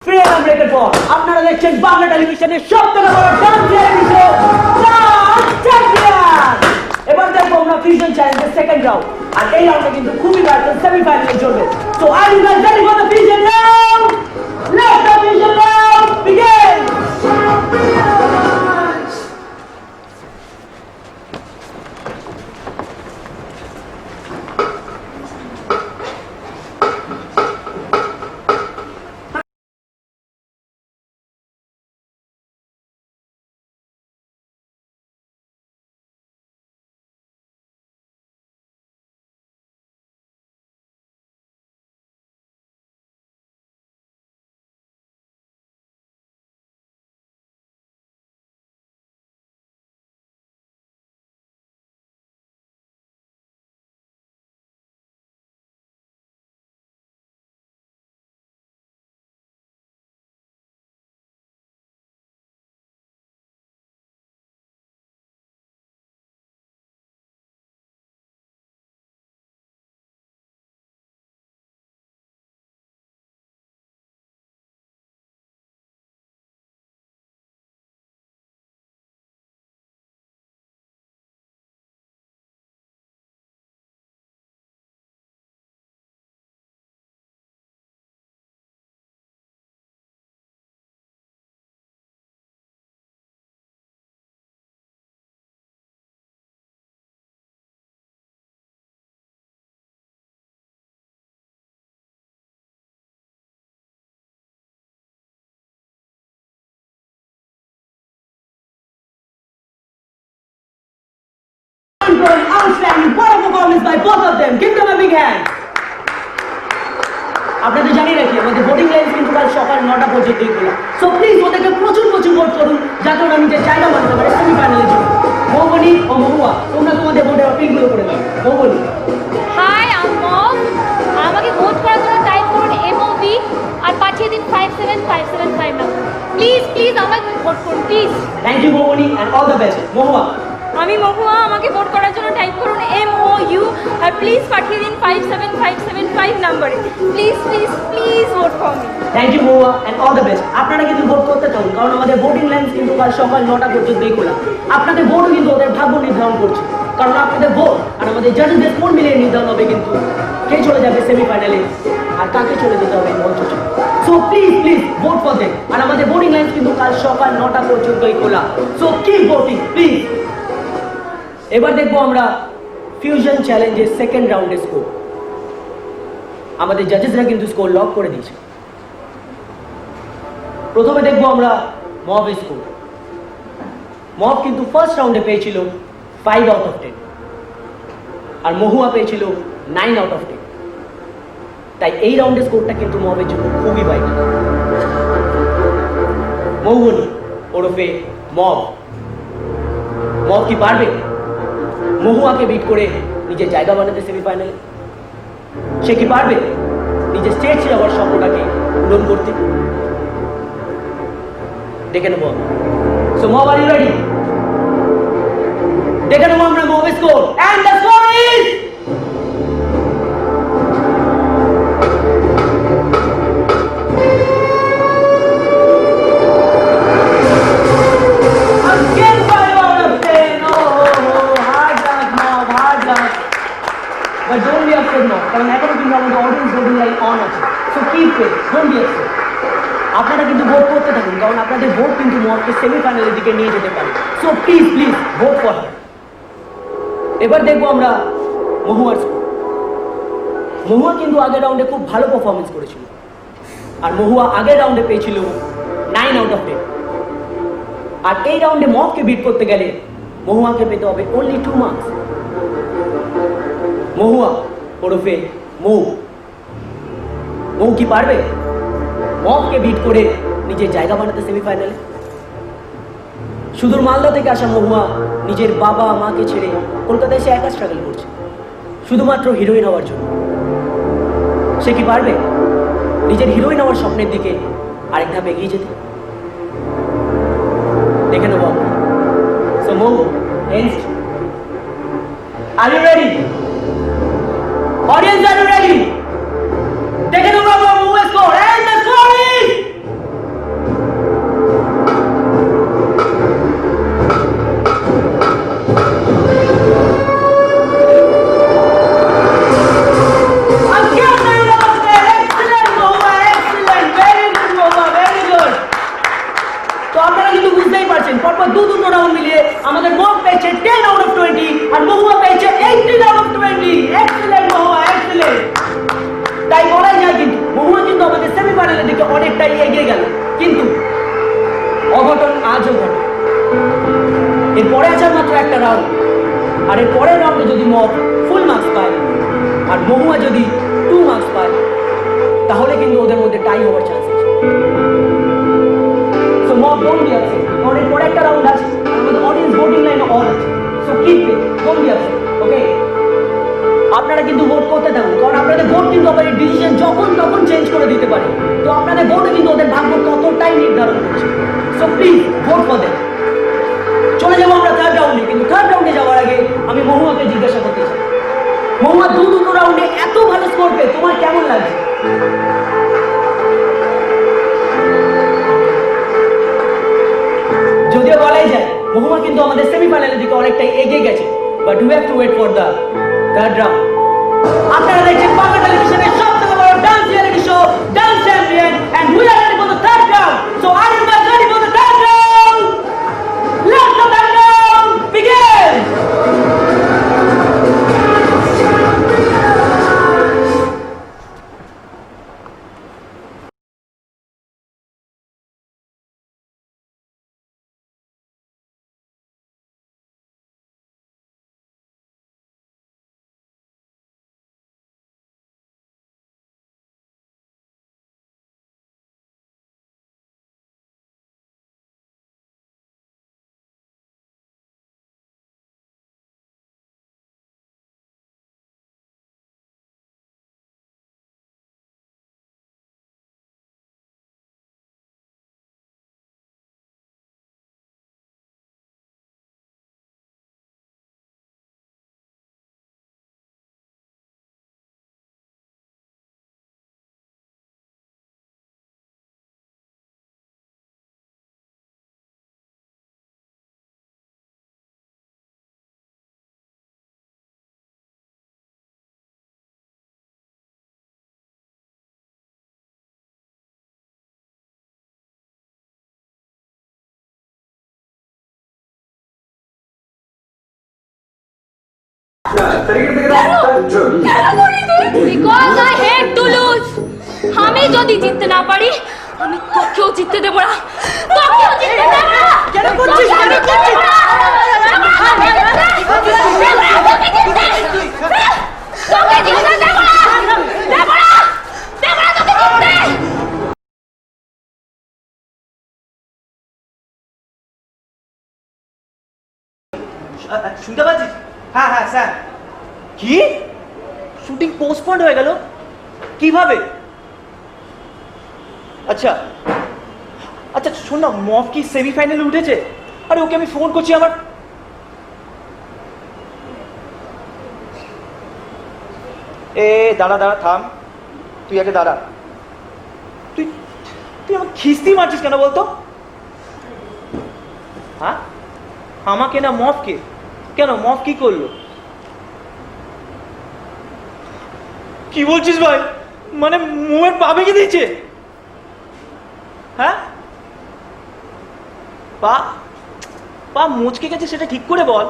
প্রিয়াম ব্রেকের পর আপনারা দেখছেন বাংলা টেলিভিশনের সবথেকে বড় dance reality show dance champion. এবার দেখবো আমরা ফিউশন চ্যালেঞ্জের সেকেন্ড রাউন্ড, আর এই রাউন্ডে কিন্তু খুবই ভাইটাল সেমিফাইনালে চলবে। So are you guys ready for the fusion round? Let's the fusion round begin. Outstanding, what a performance by both of them. Give them a big hand. আপনাদের জানিয়ে রাখি আমাদের ভোটিং লাইন কিন্তু কাল সকাল 9টা পর্যন্তই খোলা। সো প্লিজ ওদেরকে প্রচুর ভোট করুন যাতে ওরা নিজের জায়গা বানাতে পারে সেমিফাইনালের জন্য। মৌবনি ও মহুয়া, তোমরা তোমাদের ভোটের অপিলগুলো করে দাও। মৌবনি, হাই আম্মম, আমাকে ভোট করার জন্য টাইপ করুন MOV আর পাঠিয়ে দিন 57575 নাম্বার। প্লিজ প্লিজ আমাকে ভোট করুন please. Thank you Moubani and all the best. Mahua, আমি মহুয়া, আমাকে ভোট করার জন্য টাইপ করুন MOU আর প্লিজ পাঠিয়ে দিন 57575 নাম্বারে। Please please please vote for me. Thank you Mahua and all the best. আপনারা কিন্তু ভোট করতে থাকুন কারণ আমাদের ভোটিং লাইন কিন্তু কাল সকাল 9টা পর্যন্তই খোলা। আপনাদের ভোটও কিন্তু ওদের ভাগ্য নির্ধারণ করছে, কারণ আপনাদের ভোট আর আমাদের জাজেসদের স্কোর মিলিয়ে নির্ধারণ হবে কিন্তু কে চলে যাবে সেমিফাইনালে আর কাকে চলে যেতে হবে মঞ্চ। So please please vote for them. আর আমাদের ভোটিং লাইন কিন্তু কাল সকাল 9টা পর্যন্তই খোলা। So keep voting please. এবার দেখবো আমরা ফিউশন চ্যালেঞ্জের সেকেন্ড রাউন্ডের স্কোর। আমাদের জাজেসরা কিন্তু স্কোর লক করে দিয়েছে। প্রথমে দেখবো আমরা মবের স্কোর। মব কিন্তু ফার্স্ট রাউন্ডে পেয়েছিল 5 আউট অফ 10 আর মহুয়া পেয়েছিল 9 আউট অফ 10। তাই এই রাউন্ডের স্কোরটা কিন্তু মবের জন্য খুবই ভাইটাল। মৌবনি ওরফে মব, মব কি পারবে মহুয়াকে বিট করে নিজের জায়গা বানাতে সেমিফাইনালে? সে কি পারবে নিজের স্টেজ যাওয়ার স্বপ্নটাকে পূরণ করতে? দেখে নেবো। So Mob, are you ready? দেখে নেবো আমরা মবের score and the score is But don't be upset now, কারণ এখনো কিন্তু আমাদের অডিয়েন্স ভোটিং লাইন অন আছে। So keep it, don't be upset. আপনারা কিন্তু ভোট করতে থাকুন কারণ আপনাদের ভোট কিন্তু মবকে সেমিফাইনালের দিকে নিয়ে যেতে পারে। So please please vote for her. এবার দেখবো আমরা মহুয়ার স্কোর। মহুয়া কিন্তু আগের রাউন্ডে খুব ভালো পারফরমেন্স করেছিল আর মহুয়া আগের রাউন্ডে পেয়েছিল 9 আউট অফ 10। আর এই রাউন্ডে মবকে বিট করতে গেলে মহুয়াকে পেতে হবে অনলি 2 মার্কস। মহুয়া ওরফে মৌ, মৌ কি পারবে মবকে বিট করে নিজের জায়গা বানাতে সেমিফাইনালে? সুদূর মালদা থেকে আসা মহুয়া নিজের বাবা মাকে ছেড়ে কলকাতায় এসে একা স্ট্রাগল করছে শুধুমাত্র হিরোইন হওয়ার জন্য। সে কি পারবে নিজের হিরোইন হওয়ার স্বপ্নের দিকে আরেক ধাপ এগিয়ে যেতে? দেখে নেব। So Mou, are you ready? Audience, are you ready? Take it over for move score and the score is দেখেছেন পরপর দুটো রাউন্ড মিলিয়ে আমাদের মক পেয়েছে 10 আউট অফ 20 আর মহুয়া পেয়েছে 18 out of 20। Excellent Mahua, excellent. তাই বলাই যায় কিন্তু মহুয়া কিন্তু আমাদের সেমিফাইনালের দিকে অনেকটাই এগিয়ে গেল, কিন্তু অঘটন আজও ঘটে। এরপরে আছে মাত্র একটা রাউন্ড, আর এর পরের রাউন্ডে যদি মক ফুল মার্কস পায় আর মহুয়া যদি 2 মার্কস পায়, তাহলে কিন্তু ওদের মধ্যে টাই হওয়ার চান্স আছে। So mock don't be upset, কারণ এর পরে একটা রাউন্ড আছে, আমাদের অডিয়েন্স ভোটিং লাইন অল আছে। So keep it, don't be upset, okay? আপনারা কিন্তু ভোট করতে থাকুন, কারণ আপনাদের ভোট কিন্তু আবার এই ডিসিশন যখন তখন চেঞ্জ করে দিতে পারে। তো আপনাদের ভোটে কিন্তু ওদের ভাগ্য ততটাই নির্ধারণ করছে। So please vote for them. চলে যাবো আমরা থার্ড রাউন্ডে, কিন্তু থার্ড রাউন্ডে যাওয়ার আগে আমি মহুয়াকে জিজ্ঞাসা করতে চাই, মহুয়া দুটো রাউন্ডে এত ভালো স্কোর পেয়ে তোমার কেমন লাগছে? যদিও বলাই যায় মহুয়া কিন্তু আমাদের সেমিফাইনালের দিকে অনেকটাই এগিয়ে গেছে, but we have to wait for the third round. আপনারা দেখছেন বাংলা টেলিভিশনের সবথেকে বড় dance reality show dance champion, and we are ready for the third round. So are you guys ready for the third round? Let's the third round begin. Because I hate to lose. আমি যদি জিততে না পারি, আমি তোকেও জিততে দেব না। তোকেও জিততে দেব না। কেন করছিস? কেন করছিস? তোকে জিততে দেব না। দেব না। দেব না তোকে জিততে। শুনতে পাচ্ছিস? হ্যাঁ হ্যাঁ স্যার। কি শুটিং পোস্টপন্ড হয়ে গেল? কিভাবে? আচ্ছা আচ্ছা শোন না, মফ কি সেমিফাইনালে উঠেছে? আরে ওকে আমি ফোন করছি। আমার এ দাঁড়া দাঁড়া, থাম, তুই আগে দাঁড়া। তুই তুই আমার খিস্তি মারছিস কেন বলতো? হ্যাঁ, আমাকে না মফকে? কেন, মফ কি করলো? কি বলছিস ভাই? মানে মুয়ের পা ভেঙে দিয়েছে? হ্যাঁ, পা পা মুচকে গেছে সেটা ঠিক করে বল।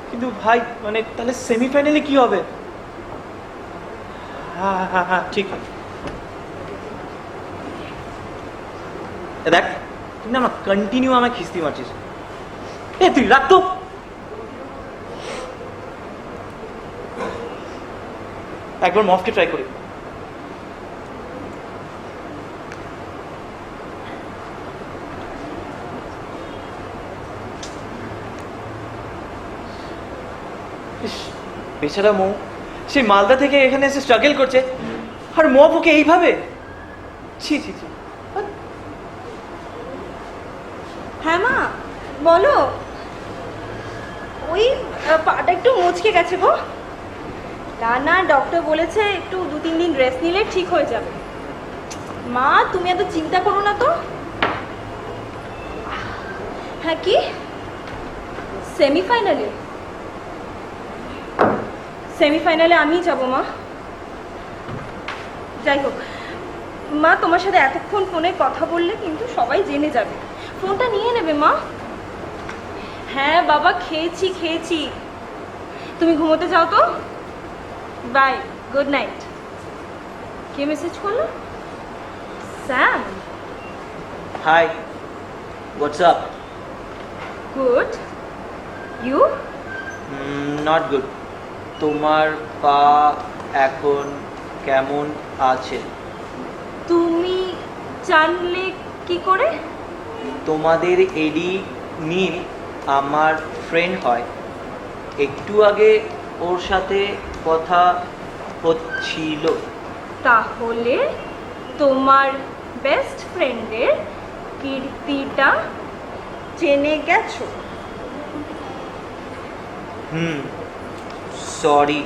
কিন্তু ভাই মানে তাহলে সেমিফাইনালে কি হবে? হ্যাঁ হ্যাঁ হ্যাঁ ঠিক। দেখ তুই না আমার কন্টিনিউ আমায় খিস্তি মারছিস। এ তুই রাখ তো। একবার মফকে ট্রাই করি। বেচারা মৌ, সে মালদা থেকে এখানে এসে স্ট্রাগল করছে, আর মফ ওকে এইভাবে। ছি ছি ছি। হ্যাঁ মা বলো। ওই পাটা একটু মুচকে গেছে গো। না না, ডক্টর বলেছে একটু 2-3 দিন রেস্ট নিলে ঠিক হয়ে যাবে। মা তুমি এত চিন্তা করো না তো। হ্যাঁ কি সেমিফাইনালে? সেমিফাইনালে আমিই যাব মা। যাই হোক মা, তোমার সাথে এতক্ষণ ফোনে কথা বললে কিন্তু সবাই জেনে যাবে। ফোনটা নিয়ে নেবে মা। হ্যাঁ বাবা, খেয়েছি খেয়েছি। তুমি ঘুমোতে যাও তো। Bye, good night. কে মেসেজ করলো? Sam. Hi, what's up? Good. You? Not good. তোমার পা এখন কেমন আছে? তুমি জানলে কি করে? তোমাদের এডি নীল আমার ফ্রেন্ড হয়, একটু আগে ওর সাথে কথা হচ্ছিল। তাহলে তোমার বেস্ট ফ্রেন্ডের কীর্তিটা জেনে গেছো? সরি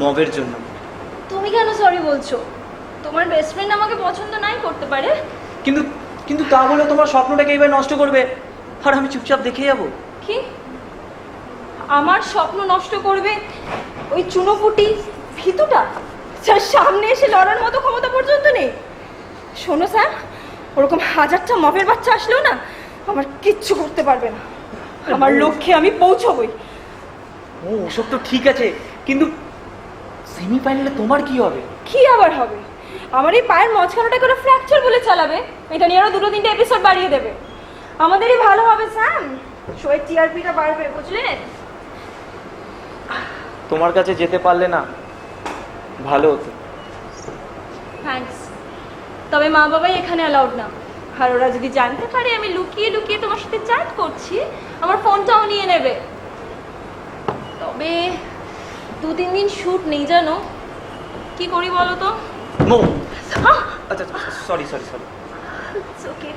মবের জন্য। তুমি কেন সরি বলছো? তোমার বেস্ট ফ্রেন্ড আমাকে পছন্দ নাই করতে পারে। কিন্তু কিন্তু তা বলে তোমার স্বপ্নটাকে এইভাবে নষ্ট করবে আর আমি চুপচাপ দেখে যাবো? কি? আমার স্বপ্ন নষ্ট করবে ওই চুনোপুটি ভিতুটা, যার সামনে এসে লড়ার মতো ক্ষমতা পর্যন্ত নেই? শোনো স্যার, ওরকম হাজারটা মবের বাচ্চা আসলেও না আমার কিচ্ছু করতে পারবে না। আমার লক্ষ্যে আমি পৌঁছবই। ও ওসব তো ঠিক আছে, কিন্তু সেমিফাইনালে তোমার কি হবে? কি আবার হবে? আমার এই পায়ের মাঝখানটা করে ফ্র্যাকচার বলে চালাবে, এটা নিয়ে আরো 2-3টে এপিসোড বাড়িয়ে দেবে। আমাদেরই ভালো হবে স্যাম, শোয়ের টিআরপিটা বাড়বে, বুঝলে? তোমার কাছে যেতে পারলে না ভালো হতো। থ্যাঙ্কস, তবে মা বাবাই এখানে অ্যালাউড না। আর ওরা যদি জানতে পারে আমি লুকিয়ে লুকিয়ে তোমার সাথে চ্যাট করছি, আমার ফোনটাও নিয়ে নেবে। তবে 2-3 দিন শ্যুট নেই জানো। কি করি বলো তো? মো আচ্ছা সরি সরি সরি ওকে,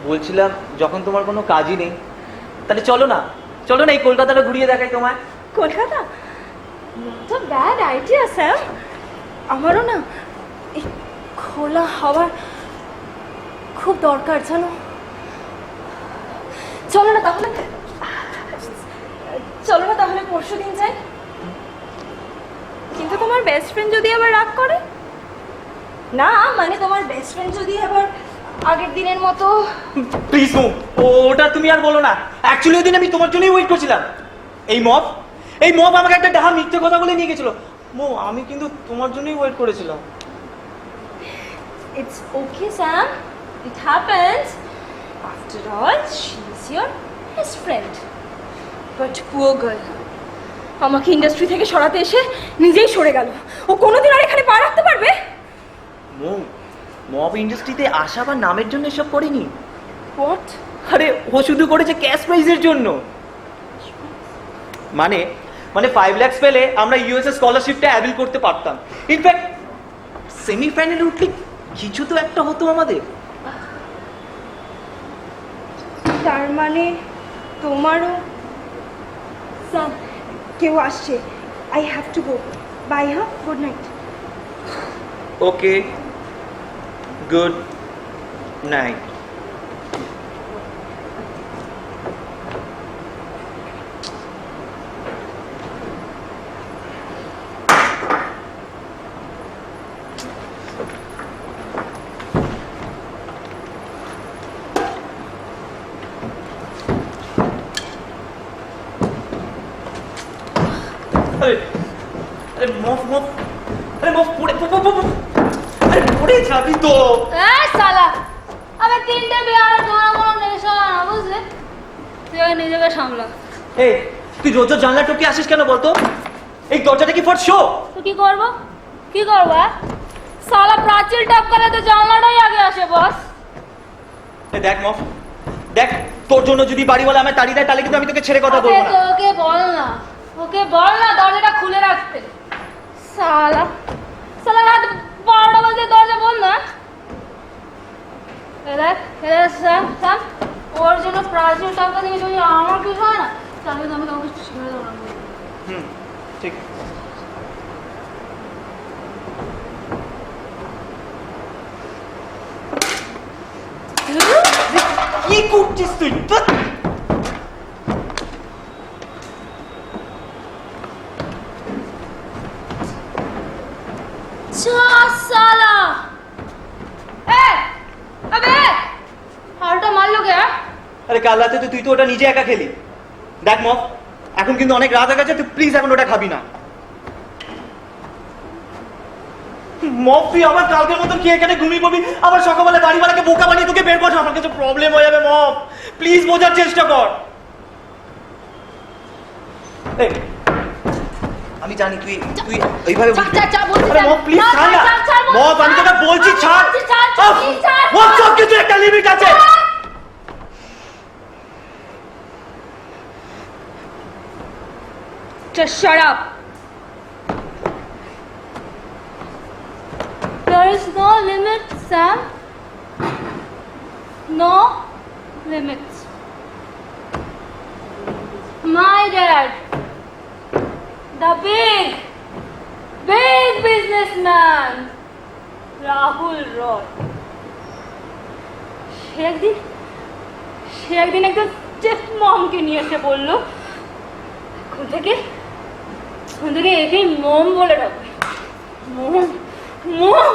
বলছিলাম যখন তোমার কোনো কাজই নেই তাহলে চলো না এই কলকাতাটা ঘুরিয়ে দেখাই তোমায়। কলকাতা? তো ব্যাড আইডিয়া স্যার। আমারও না এই খোলা হাওয়ার খুব দরকার জানো। চলো না তাহলে পরশু দিন যাই। কিন্তু তোমার বেস্ট ফ্রেন্ড যদি আবার রাগ করে? না মানে তোমার বেস্ট ফ্রেন্ড যদি আবার আগের দিনের মতো। প্লিজ মো, ওটা তুমি আর বলো না। অ্যাকচুয়ালি ওই দিন আমি তোমার জন্যই ওয়েট করছিলাম। এই মব আমাকে একটা ডাহা মিথ্যে কথা বলে নিয়ে গেছিল। মো আমি কিন্তু তোমার জন্যই ওয়েট করেছিলাম। It's okay, Sam. It happens. After all, she's your best friend. But poor girl. আমাকে ইন্ডাস্ট্রি থেকে সরাতে এসে নিজেই সরে গেল। ও কোনোদিন আর এখানে পা রাখতে পারবে? মব ইন্ডাস্ট্রিতে আসা বা নামের জন্য এসব করেনি। What? আরে ও শুধু করেছে ক্যাশ প্রাইজের জন্য। মানে 5 লাখ পেলে আমরা ইউএসএ স্কলারশিপটা অ্যাভেল করতে পারতাম। ইনফ্যাক্ট সেমিফাইনালে উঠলে কিছু তো একটা হতো আমাদের। তার মানে তোমারও? স্যার, কেউ আসছে। I have to go. Bye, huh? Good night. Okay, good night. আরে মফ পড়ে যাবি তো। সালা আমি 3টে বিয়ার ধরা নেই না, বুঝলে? তুই নিজেকে সামলা। এই তুই রোজ জানলা টপকে আসিস কেন বলতো? এই দরজাটা কি ফর শো? তো কি করবো? সালা প্রাচীর টপকালে তো জানলাটাই আগে আসে বস। দেখ মফ, দেখ তোর জন্য যদি বাড়িওয়ালা আমায় তাড়ি দেয় তাহলে কিন্তু আমি তোকে ছেড়ে কথা বলবো না। ওকে বল না দরজাটা খুলে রাখতে। সালা রাত 12টা বাজে দরজা বল না। সাম ওর জন্য প্রাচীর টাকা দিয়ে যদি আমার কিছু হয় না তাহলে তো আমি কাউকে ছেড়ে দেবো না। ঠিক। কি করছিস তুই? সালা আরে কাল রাতে তো তুই তো ওটা নিজে একা খেলি। দেখ মফ, এখন কিন্তু অনেক রাত হয়ে গেছে, তুই প্লিজ এখন ওটা খাবি না। মফ, তুই আবার কালকের মতন খেয়ে এখানে ঘুমিয়ে পড়বি, আবার সকালবেলা বাড়িওয়ালাকে বোকা বানিয়ে তোকে বের করছো, আমার কাছে প্রবলেম হয়ে যাবে। মফ প্লিজ বোঝার চেষ্টা কর। এই, আমি জানি তুই তুই এইভাবে আরে মফ প্লিজ ছাড় না। মফ আমি তোকে বলছি ছাড়। মফ সব কিছু একটা লিমিট আছে। Just shut up. There is no limit, Sam. No limits. My dad, the big businessman, Rahul Roy. সে একদিন একটা স্টেপ মমকে নিয়ে এসে বললো, এখন থেকে একে মম বলে রাখবে। মম মম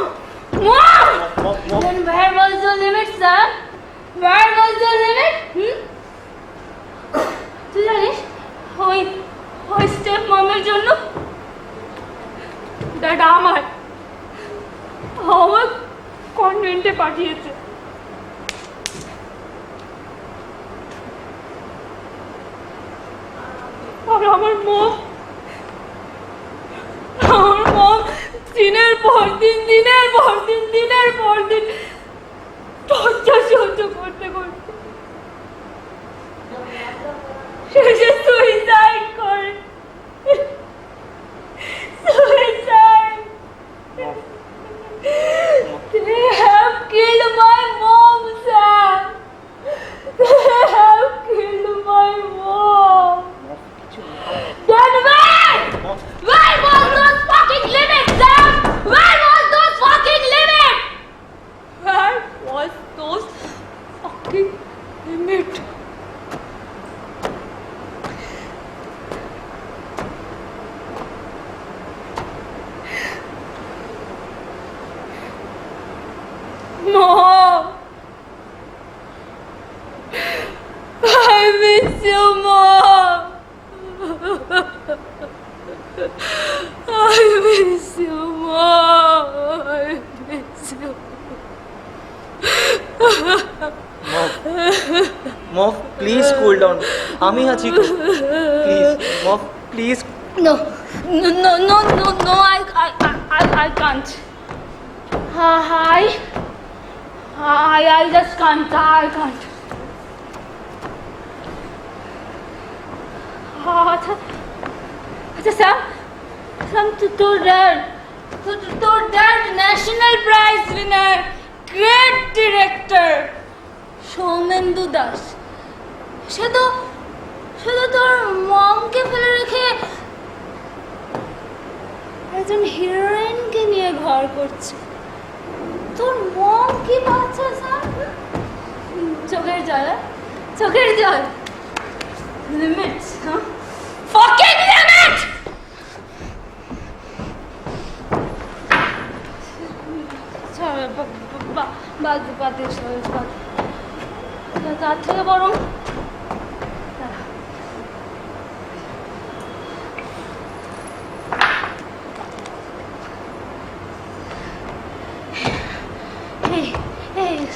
মম। Then where was the limit, sir? Where was the limit? তুই জানিস ওই স্টেপ মমের জন্য ড্যাড আমার কনভেন্টে পাঠিয়েছে। আর আমার মম দিনের পর দিন টর্চার সহ্য করতে শেষে সুইসাইড করে। They have killed my mom, Sam. They have killed my mom. Then where was those fucking limits, Sam? Where was those fucking limits? Where was those fucking limits? Mom, I miss you, Mom. I miss you, Mom. I miss you. মফ please cool down, আমি আছি তো। Please মফ please. No, I can't. I just can't. I can't. আচ্ছা Sam, তোর dad national prize winner, great director Soumendu Das, সে তো তোর মমকে ফেলে রেখে একজন হিরোইনকে নিয়ে ঘর করছে। তোর মম কি বাচ্চা স্যার? চোখের জল লিমিটস, হ্যাঁ? Fucking limit! তার থেকে বরং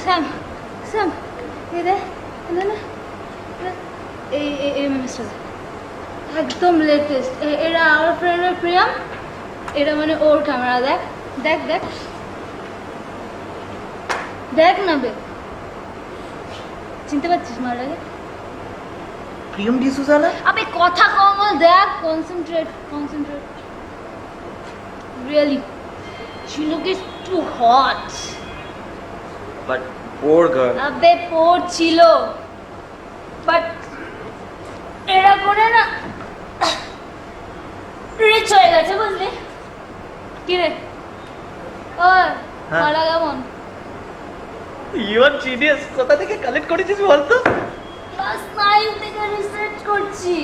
Sam, এই মিস্টার একদম লেটেস্ট, এরা আমার ফ্রেন্ডের প্রিয়াম, এটা মানে ওর ক্যামেরা। দেখ না বে, চিনতে পারছিস মারাকে? প্রিয়ম ডিসুজা না? আবে কথা কম, দেখ, concentrate. Really, she looks too hot. But poor girl. আবে পোর ছিল, বাট এরা করে না রিচ হয়ে গেছে, বুঝলি? কি রে ওই মারা কেমন? You are genius. কোথা থেকে কালেক্ট করেছিস বলতো? ক্লাস 9 থেকে রিসার্চ করছি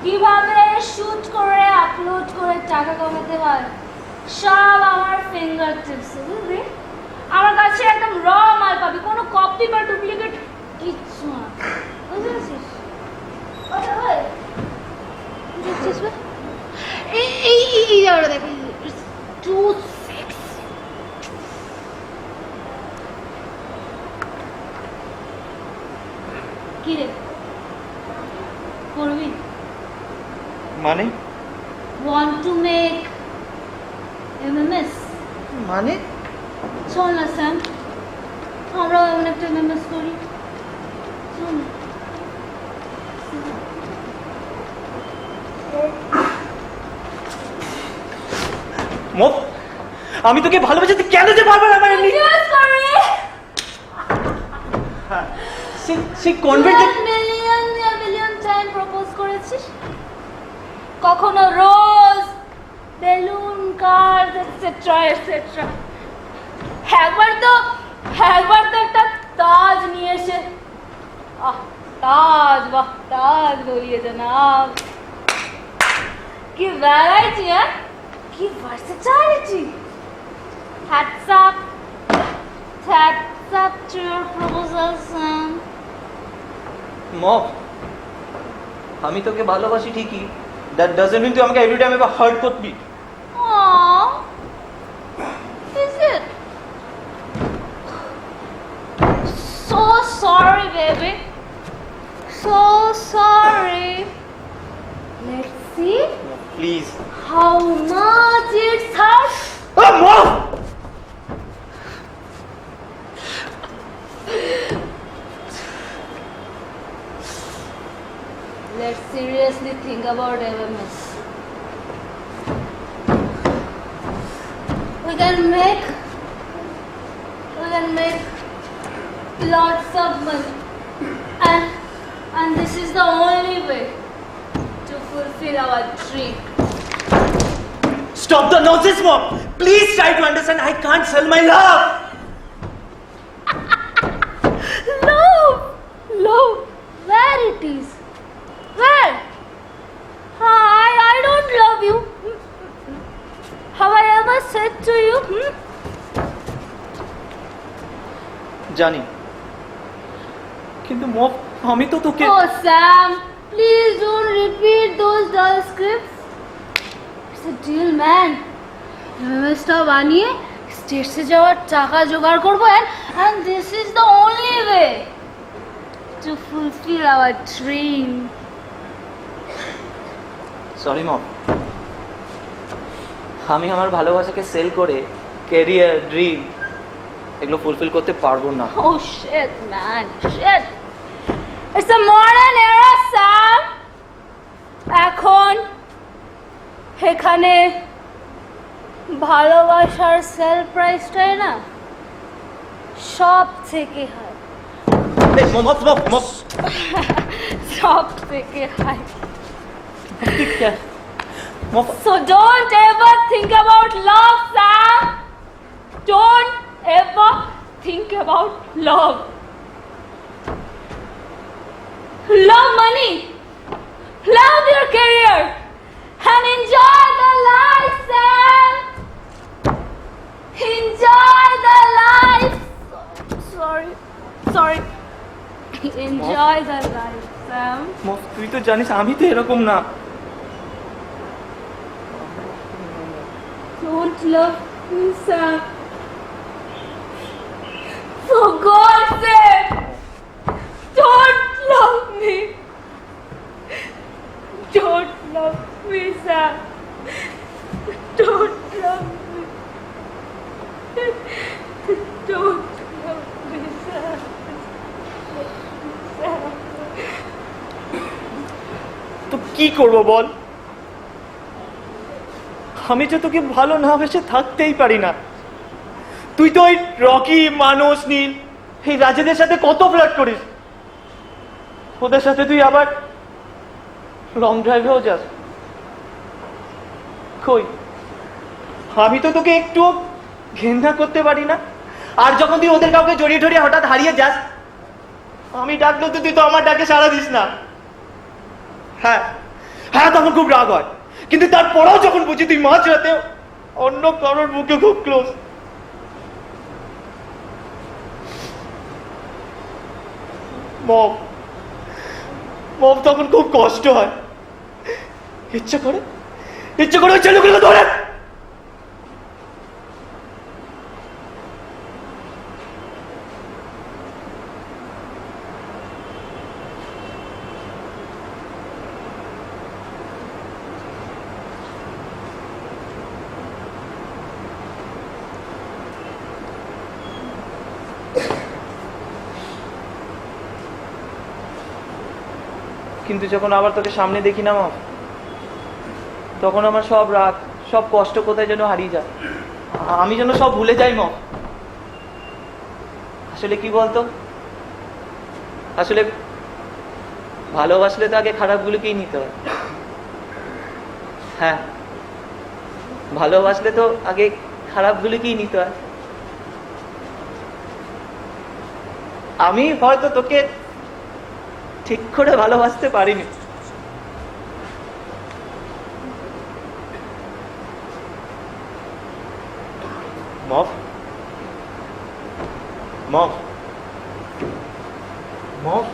কিভাবে শুট করে আপলোড করে টাকা কামাতে হয়, সব আমার ফিঙ্গার টিপসে, বুঝলি? আমার কাছে একদম র মাল পাবি, কোনো কপি বা ডুপ্লিকেট কিচ্ছু না। কি রে করবি? মানে Want to make MMS? মানে চল না স্যাম, আমরাও এমন একটা MMS করি। চল না। মফ, আমি তোকে ভালোবাসি, তুই কেন যে বারবার আমার এমনি Refuse করবি? সেই কনভেন্টে মিলিয়ন টাইম প্রপোজ করেছিস? কখনো রোজ, বেলুন, কার্ড, এটসেট্রা এটসেট্রা। একবার তো একটা তাজ নিয়ে এসে, তাজ, বাহ তাজ বলিয়ে জানাব, কি ভ্যারাইটি, হ্যাঁ কি versatility. Hats up to your proposal, Sam. মফ, আমি তোকে ভালোবাসি ঠিকই, দ্যাট ডাজন্ট মিন তুই আমাকে এভরি টাইম এবার হার্ট করবি। Aww. Is it? So sorry, baby. So sorry. Let's see please how much it's hurt. মফ, Let's seriously think about MMS. We can make lots of money, and this is the only way to fulfill our dream. stop the nonsense, mom. Please try to understand, I can't sell my love. Love, where it is? Where? I don't love you. Have I ever said to you? জানি, কিন্তু মফ আমি তো তোকে Oh Sam, please don't repeat those dull scripts. It's a deal, man. MMSটা বানিয়ে স্টেটসে যাওয়ার টাকা জোগাড় করবো, and this is the only way to fulfill our dream. Sorry mom, আমি আমার ভালোবাসাকে সেল করে ক্যারিয়ার, ড্রিম এগুলো ফুলফিল করতে পারবো না। Oh shit, man, shit. It's a modern era, Sam. এখন এখানে ভালোবাসার সেল প্রাইসটাই না সব থেকে হাই, সব থেকে high. So don't ever think about love, Sam. Don't ever think about love. Love money. Love your career. And enjoy the life, Sam. Enjoy the life. Sorry. Enjoy the life, Sam. মফ, তুই তো জানিস আমি তো এরকম না। Don't love me, Sam. For God's sake, don't love me. Don't love me, Sam. Don't love me. Don't love me, Sam. Sam. তো কি করব বল, আমি তো তোকে ভালো না বেসে থাকতেই পারি না। তুই তো ওই রকি, মানস, নীল এই রাজেদের সাথে কত ফ্লার্ট করিস, ওদের সাথে তুই আবার লং ড্রাইভেও যাস। কই, আমি তো তোকে একটু ঘেন্না করতে পারি না। আর যখন তুই ওদের কাউকে জড়িয়ে ঠড়িয়ে হঠাৎ হারিয়ে যাস, আমি ডাকলো তো তুই তো আমার ডাকে সাড়া দিস না। হ্যাঁ, তখন খুব রাগ হয়, কিন্তু তারপরেও যখন বুঝি তুই মাঝ রাতে অন্য কারোর মুখে খুব ক্লোজ, মম তখন খুব কষ্ট হয়। ইচ্ছা করে ওই ছেলেগুলো ধরে কিন্তু যখন আবার তোকে সামনে দেখি না মম, তখন আমার সব রাগ, সব কষ্ট কোথায় যেন হারিয়ে যায়। আমি যেন সব ভুলে যাই মম। আসলে কি বলতো, আসলে ভালোবাসলে তো আগে খারাপগুলোকেই নিতে হয়। হ্যাঁ, ভালোবাসলে তো আগে খারাপগুলোকেই নিতে হয়। আমি হয়তো তোকে ঠিক করে ভালোবাসতে পারিনি। মফ মফ মফ,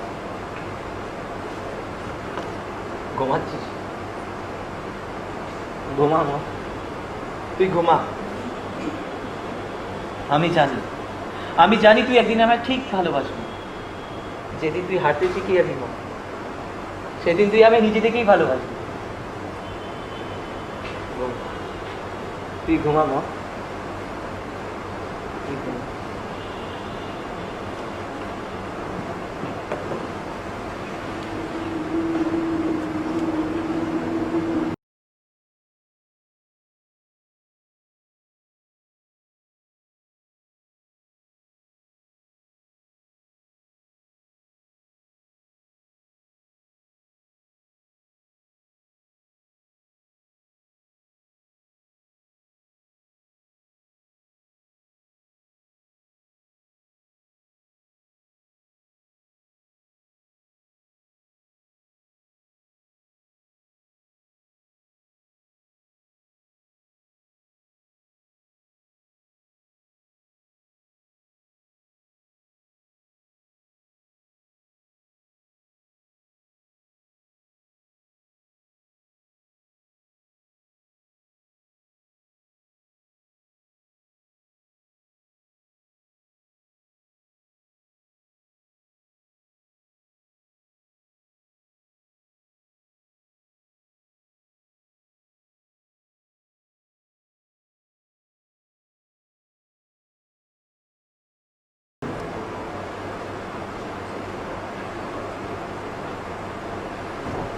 ঘুমাচ্ছিস? ঘুমা মফ, তুই ঘুমা। আমি জানি তুই একদিন আমায় ঠিক ভালোবাসবি। যেদিন তুই হাঁটতে শিখি যাবি মা, সেদিন তুই আমি নিজে থেকেই ভালোবাসবি। তুই ঘুমা মা, তুই ঘুমা।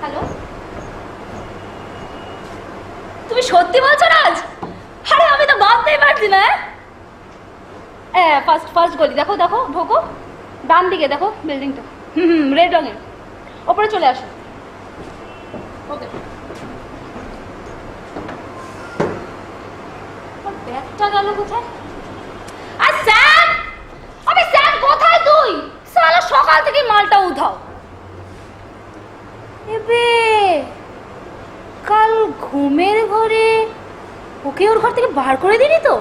হ্যালো, তুমি সত্যি বলছো রাজ? আরে আমি তো ভাবতেই পারছি না। ফার্স্ট গলি, দেখো দেখো, ঢোকো ডান দিকে, দেখো বিল্ডিংটা, রেড রঙের, ওপরে চলে আসো। ওকে, ব্যাগটা গেল কোথায়? আর স্যাম, আমি স্যাম কোথায় তুই? সালা সকাল থেকে মালটা উঠাও। এবে কাল ঘুমের ঘরে ওকে ওর ঘর থেকে বার করে দিলি তো?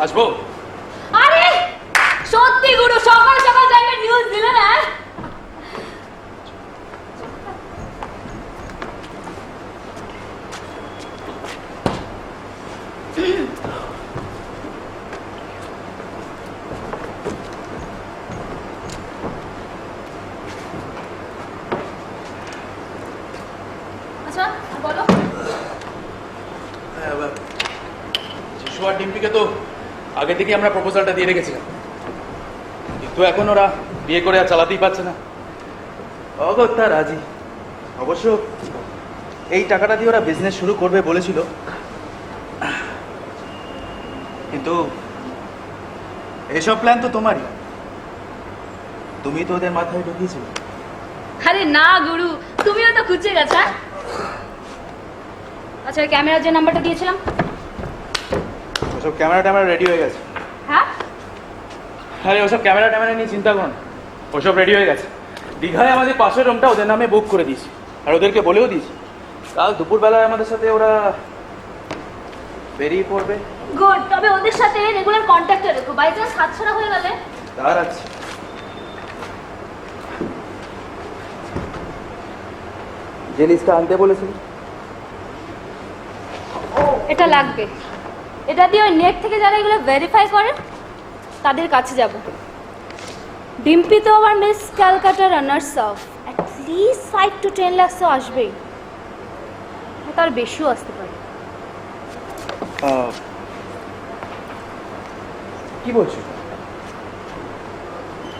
আসবো? আরে সত্যি গুরু, সকাল সকাল যাইবে নিউজ দিলে না। আচ্ছা বলো। যিশু আর ডিম্পিকে তো আগে থেকে আমরা প্রপোজালটা দিয়ে রেখেছিলাম, কিন্তু এখন ওরা বিয়ে করে আর চালাতেই পারছে না। অগত্যা রাজি। অবশ্য এই টাকাটা দিয়ে ওরা বিজনেস শুরু করবে বলেছিল, কিন্তু এসব প্ল্যান তো তোমারই, তুমি তো ওদের মাথায় ঢুকিয়েছিলে। আরে না গুরু, তুমিও তো খুঁজে গেছো। আচ্ছা ক্যামেরার যে নাম্বারটা দিয়েছিলাম, ওসব ক্যামেরা ট্যামেরা রেডি হয়ে গেছে। হ্যাঁ আরে ওসব ক্যামেরা ট্যামেরা নিয়ে চিন্তা করো না, ওসব রেডি হয়ে গেছে। দীঘায় আমাদের পাশের রুমটা ওদের নামে বুক করে দিয়েছি, আর ওদেরকে বলেও দিয়েছি কাল দুপুরবেলায় আমাদের সাথে ওরা বেরিয়ে পড়বে। গুড, তবে ওদের সাথে রেগুলার কন্ট্যাক্টে রেখো, বাই চান্স হাতছাড়া হয়ে গেলে। তার আছে। যে লিস্টটা আনতে বলেছিল, এটা লাগবে, এটা দিয়ে ওই নেট থেকে যারা এগুলো ভেরিফাই করে তাদের কাছে যাব। ডিম্পি তো আমার miss Calcutta runners up, at least 5 to 10 lakh তো আসবেই, তার বেশিও আসতে পারে। কি বলছো?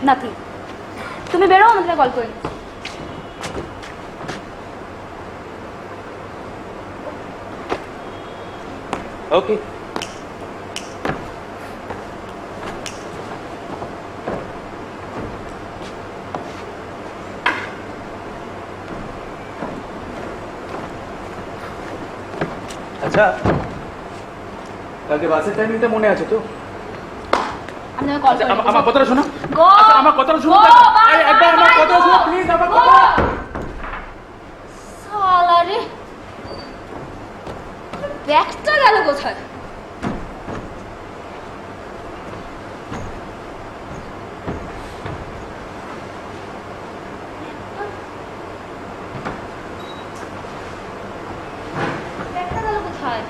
নাথিং, তুমি বেরো, আমাদের কল করে নিচ্ছি। ওকে। আচ্ছা, কালকে বাসের টাইমিংটা মনে আছে তো? আমি তোমাকে কল করে আচ্ছা, আমার কথাটা শোনো। গো আচ্ছা, আমার কথাটা শোনো। একবার আমার কথা শোনো প্লিজ, আমার কথা। শালা রে, ব্যাগটা গেল কোথায়? ব্যাগটা গেল কোথায়?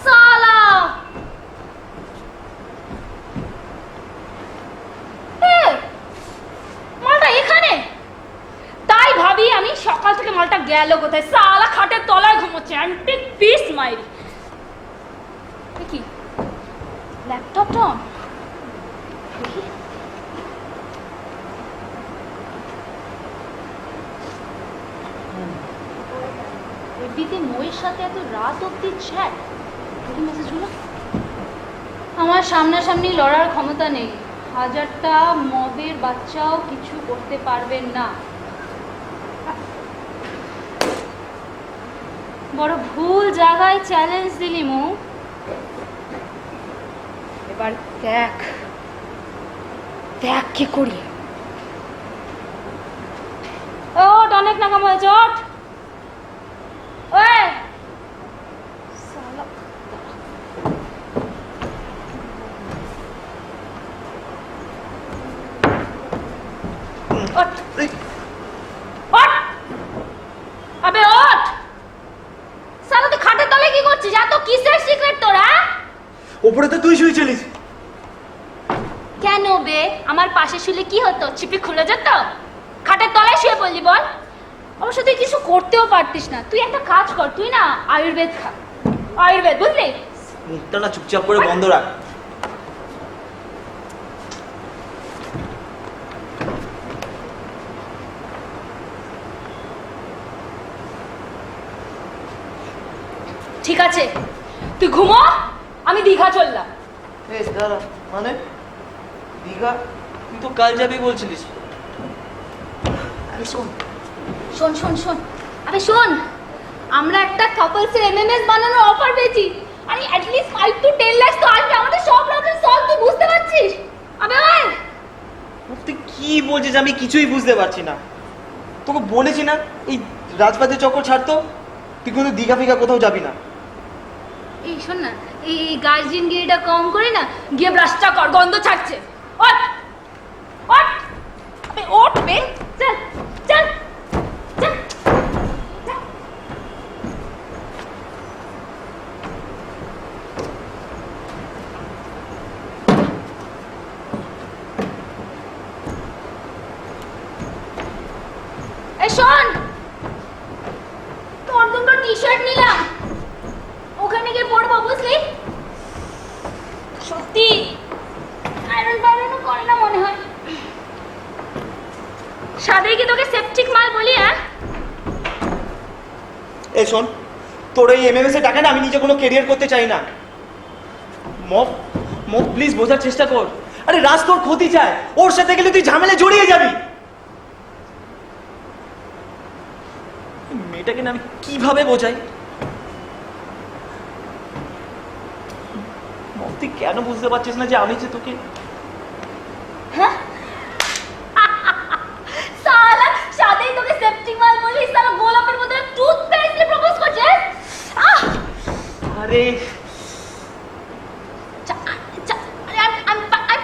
শালা, মালটা এখানে? তাই ভাবি আমি সকাল থেকে মালটা গেল কোথায়। শালা খাটের তলায় ঘুমোচ্ছে, অ্যান্টিক পিস মাইরি। কি ল্যাপটপটা অন? দেখি। এফবিতে ময়ের সাথে এত রাত অব্দি চ্যাট, কি মেসেজ হলো? আমার সামনাসামনি লড়ার ক্ষমতা নেই, 1000টা মদের বাচ্চাও কিছু করতে পারবেন না। বড় ভুল জায়গায় চ্যালেঞ্জ দিলি মু। এবার দেখ দেখ কি করি। ওট, অনেক নাকাম হয়েছে, ওঠ। ওই শালা, ওঠ ওঠ, আবে ওঠ। শালা তুই খাটের তলায় কি করছিস? এত কিসের সিক্রেট তোরা? ওপরে তো তুই শুয়েছিলিস। কেন বে, আমার পাশে শুলে কি হতো? চিপি খুলে যেত? খাটের তলায় শুয়ে পড়লি বল? অবশ্য তুই কিছু করতেও পারতিস না। তুই একটা কাজ কর, তুই না আয়ুর্বেদ খা, আয়ুর্বেদ, বুঝলি? মুখটা না চুপচাপ করে বন্ধ রাখ। ঠিক আছে, তুই ঘুমো, আমি দীঘা চললাম। দাঁড়া, মানে দীঘা? তুই তো কাল যাবি বলছিলিস। আরে শোন শোন শোন শোন, আরে শোন, আমরা একটা কাপলসের এমএমএস বানানোর অফার পেয়েছি। আরে অ্যাটলিস্ট 5 to 10 লাখ তো আসবে, আমাদের সব প্রবলেম সলভ, তুই বুঝতে পারছিস? আবে ওই, তুই কি বলছিস? আমি কিছুই বুঝতে পারছি না। তোকে বলেছি না এই রাজবাদের চক্কর ছাড়তো, তুই কিন্তু দীঘা ফিঘা কোথাও যাবি না। এই শোন না, এই গার্জিয়ান গিরিটা কম করে না, গিয়ে ব্রাশটা কর, গন্ধ ছাড়ছে। ওঠ ওঠ, আবে ওঠ বে, চল চল চল। এই শোন, তোর দুটো টি-শার্ট নিলাম, ওখানে গিয়ে পড়বো, বুঝলি? সত্যি আয়রন ফায়রনও করে না মনে হয়। সাদে কি তোকে সেপটিক মাল বলি? হ্যাঁ এ শোন, তোর এই এমএমএস এর টাকা না আমি নিজে কোনো কেরিয়ার করতে চাই না। মফ মফ প্লিজ বোঝার চেষ্টা কর। আরে রাজ তোর ক্ষতি চায়, ওর সাথে গেলে তুই ঝামেলা জড়িয়ে যাবি। মেয়েটাকে না আমি কিভাবে বোঝাই? মফ তুই কেন বুঝতে পারছিস না যে আমি যে তোকে সালা সাদেই তোকে সেপটিক মাল বলি, সালা গোলাপের মধ্যে টুথপেস্ট দিয়ে প্রপোজ করছে। আরে আরে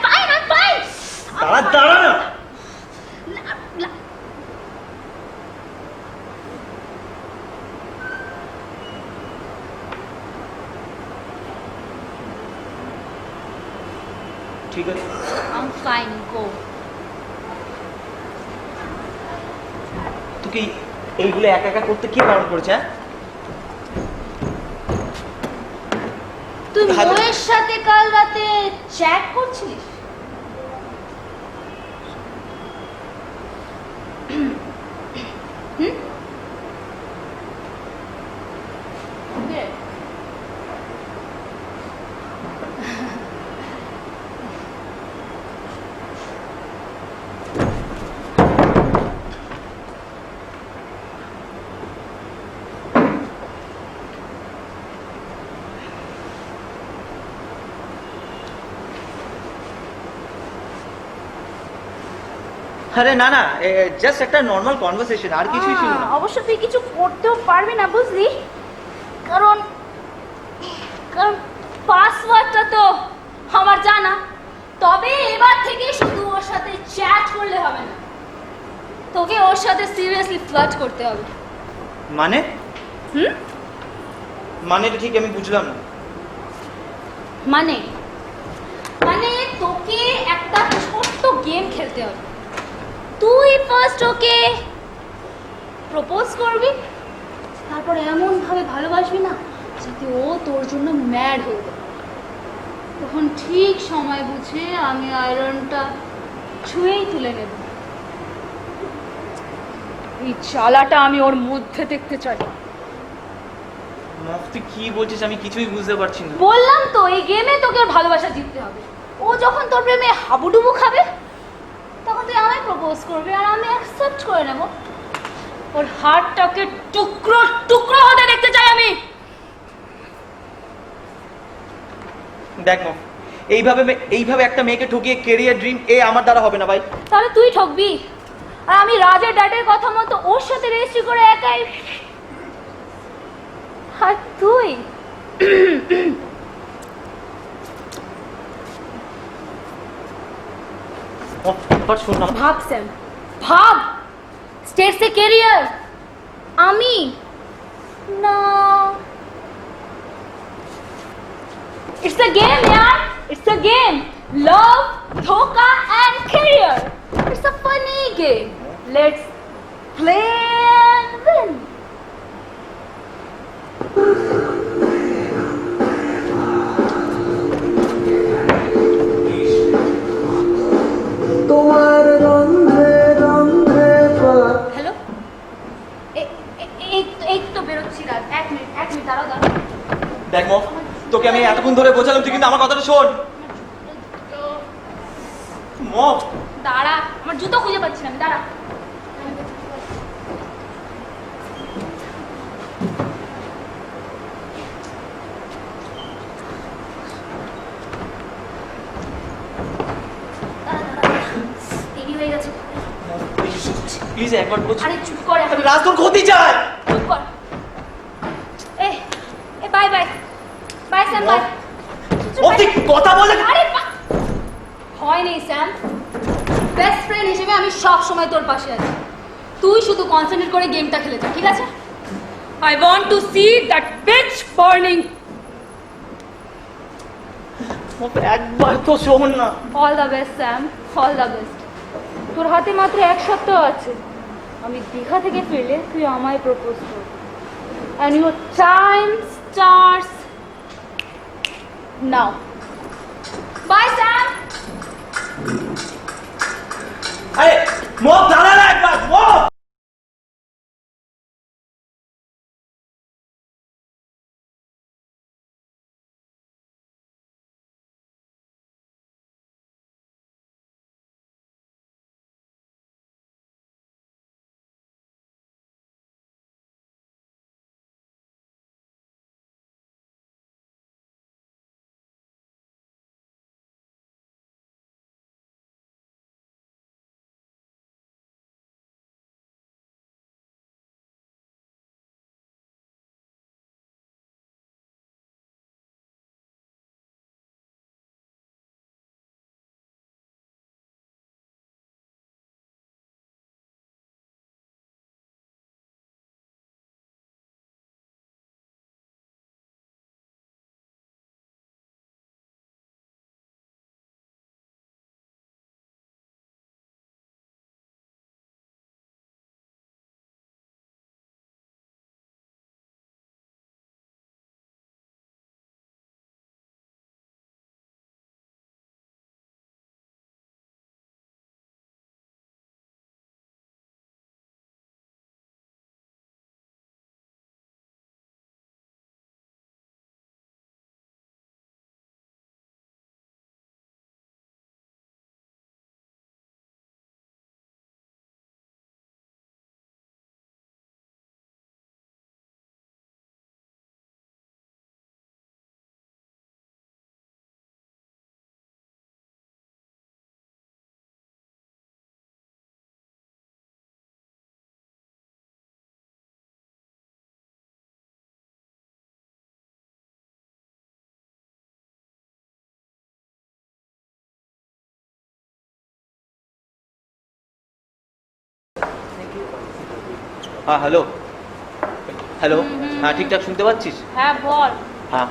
ঠিক আছে। আই এম ফাইন, গো। তোকে এইগুলো একা একা করতে কে বারণ করেছে? হ্যাঁ, তুই হাজার- মোয়ের সাথে কাল রাতে চ্যাট করছিলিস? হুম? কে? আরে না না, জাস্ট একটা নর্মাল কনভারসেশন, আর কিছুই ছিল না। অবশ্য তুই কিছু করতেও পারবি না, বুঝলি? কারণ কারণ পাসওয়ার্ডটা তো আমার জানা। তবে এবার থেকে শুধু ওর সাথে চ্যাট করলে হবে না, তোকে ওর সাথে সিরিয়াসলি ফ্লার্ট করতে হবে। মানে হুম? মানেটা ঠিক আমি বুঝলাম না। মানে মানে তোকে একটা ছোট্ট গেম খেলতে হবে। তুই ফার্স্ট ওকে প্রপোজ করবি, তারপর এমন ভাবে ভালোবাসবি না যাতে ও তোর জন্য ম্যাড হয়ে যাবে। তখন ঠিক সময় বুঝে আমি আয়রনটা ছুঁয়েই তুলে নেব। এই চালাটা আমি ওর মধ্যে দেখতে চাই। মফ, তুই কি বলছিস? আমি কিছুই বুঝতে পারছি না। বললাম তো, এই গেমে তোকে ওর ভালোবাসা জিততে হবে। ও যখন তোর প্রেমে হাবুডুবু খাবে তখন তুই আমায় প্রপোজ করবি আর আমি অ্যাকসেপ্ট করে নেব। ওর হার্টটাকে টুকরো টুকরো হতে দেখতে চাই আমি। দেখ মফ, এইভাবে একটা মেয়েকে ঠকিয়ে কেরিয়ার ড্রিম আমার দ্বারা হবে না ভাই। তাহলে তুই ঠকবি আর আমি রাজের ড্যাডের কথা মতো ওর সাথে রেজিস্ট্রি করে একাই। আর তুই মফ, একবার শোন না। ভাব স্যাম, ভাব। স্টেট সে কেরিয়ার, আমি না। It's a game, yaar. It's a game. Love, dhoka and career. It's a funny game. Let's play and win. তোমার গন্ধে গন্ধে হ্যালো, এই তো বেরোচ্ছি রাজ। এক মিনিট দাঁড়াও। দেখ মফ, তোকে আমি এতক্ষণ ধরে বোঝালাম, তুই কিন্তু আমার কথাটা শোন। মফ, দাঁড়া, আমার জুতো খুঁজে পাচ্ছি না আমি, দাঁড়া। দেরি হয়ে গেছে। প্লিজ একবার বোঝ। আরে চুপ কর এখন। রাজ তোর ক্ষতি চায়। চুপ কর। এ বাই স্যাম, বাই। মফ, তুই কথা বলে। আরে ভয় নেই স্যাম, বেস্ট ফ্রেন্ড হিসেবে আমি সব সময় তোর পাশে আছি। তুই শুধু কনসেন্ট্রেট করে গেমটা খেলে যা, ঠিক আছে? I want to see that bitch burning. মফ, একবার তো শোন না। All the best Sam, all the best. তোর হাতে মাত্র 1 সপ্তাহ আছে। আমি দীঘা থেকে ফিরলে তুই আমায় প্রপোজ করবি। And your time starts now. Bye Sam. আরে মফ, দাঁড়া না একবার। মফ। হ্যাঁ হ্যালো হ্যালো হ্যাঁ ঠিকঠাক শুনতে পাচ্ছিস? হ্যাঁ বল। হ্যাঁ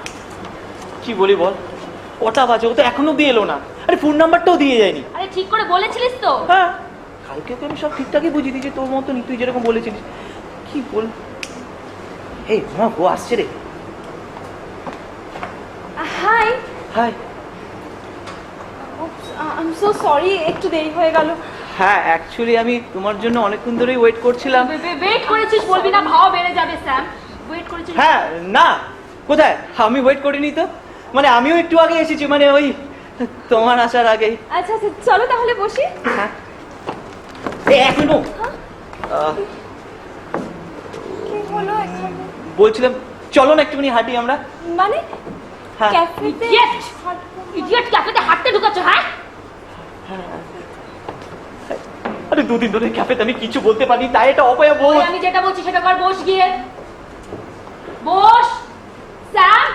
কি বলি বল, কটা বাজে, ও তো এখনো অব্দি এলো না। আরে ফোন নাম্বারটাও দিয়ে যায়নি। আরে ঠিক করে বলেছিলিস তো? হ্যাঁ কালকে তো আমি সব ঠিকঠাকই বুঝিয়ে দিয়েছি তোর মতনই, তুই যেরকম বলেছিলিস। কি বল, এই মা ও আসছে রে। Hi, hi. I am so sorry, একটু দেরি হয়ে গেল। হ্যাঁ অ্যাকচুয়ালি আমি তোমার জন্য অনেকক্ষণ ধরেই ওয়েট করছিলাম। ওয়েট করেছিস বলবি না, ভাও বেড়ে যাবে স্যাম। ওয়েট করেছিস? হ্যাঁ না, কোথায়, আমি ওয়েট করিনি তো, মানে আমিও একটু আগে এসেছি, মানে ওই তোমার আসার আগেই। আচ্ছা আচ্ছা, চলো তাহলে বসি। হ্যাঁ এক মিনিট, কি হলো এখানে? বলছিলাম চলো না একটুখানি হাঁটি আমরা। মানে হ্যাঁ ক্যাফেতে Idiot! ইডিয়েট, ক্যাফেতে হাঁটতে ঢুকাচ্ছ? হ্যাঁ আরে দুদিন ধরে ক্যাফেতে আমি কিছু বলতে পারি, তাই এটা অপয়া বল। ওই আমি যেটা বলছি সেটা কর, বস গিয়ে। বস স্যাম,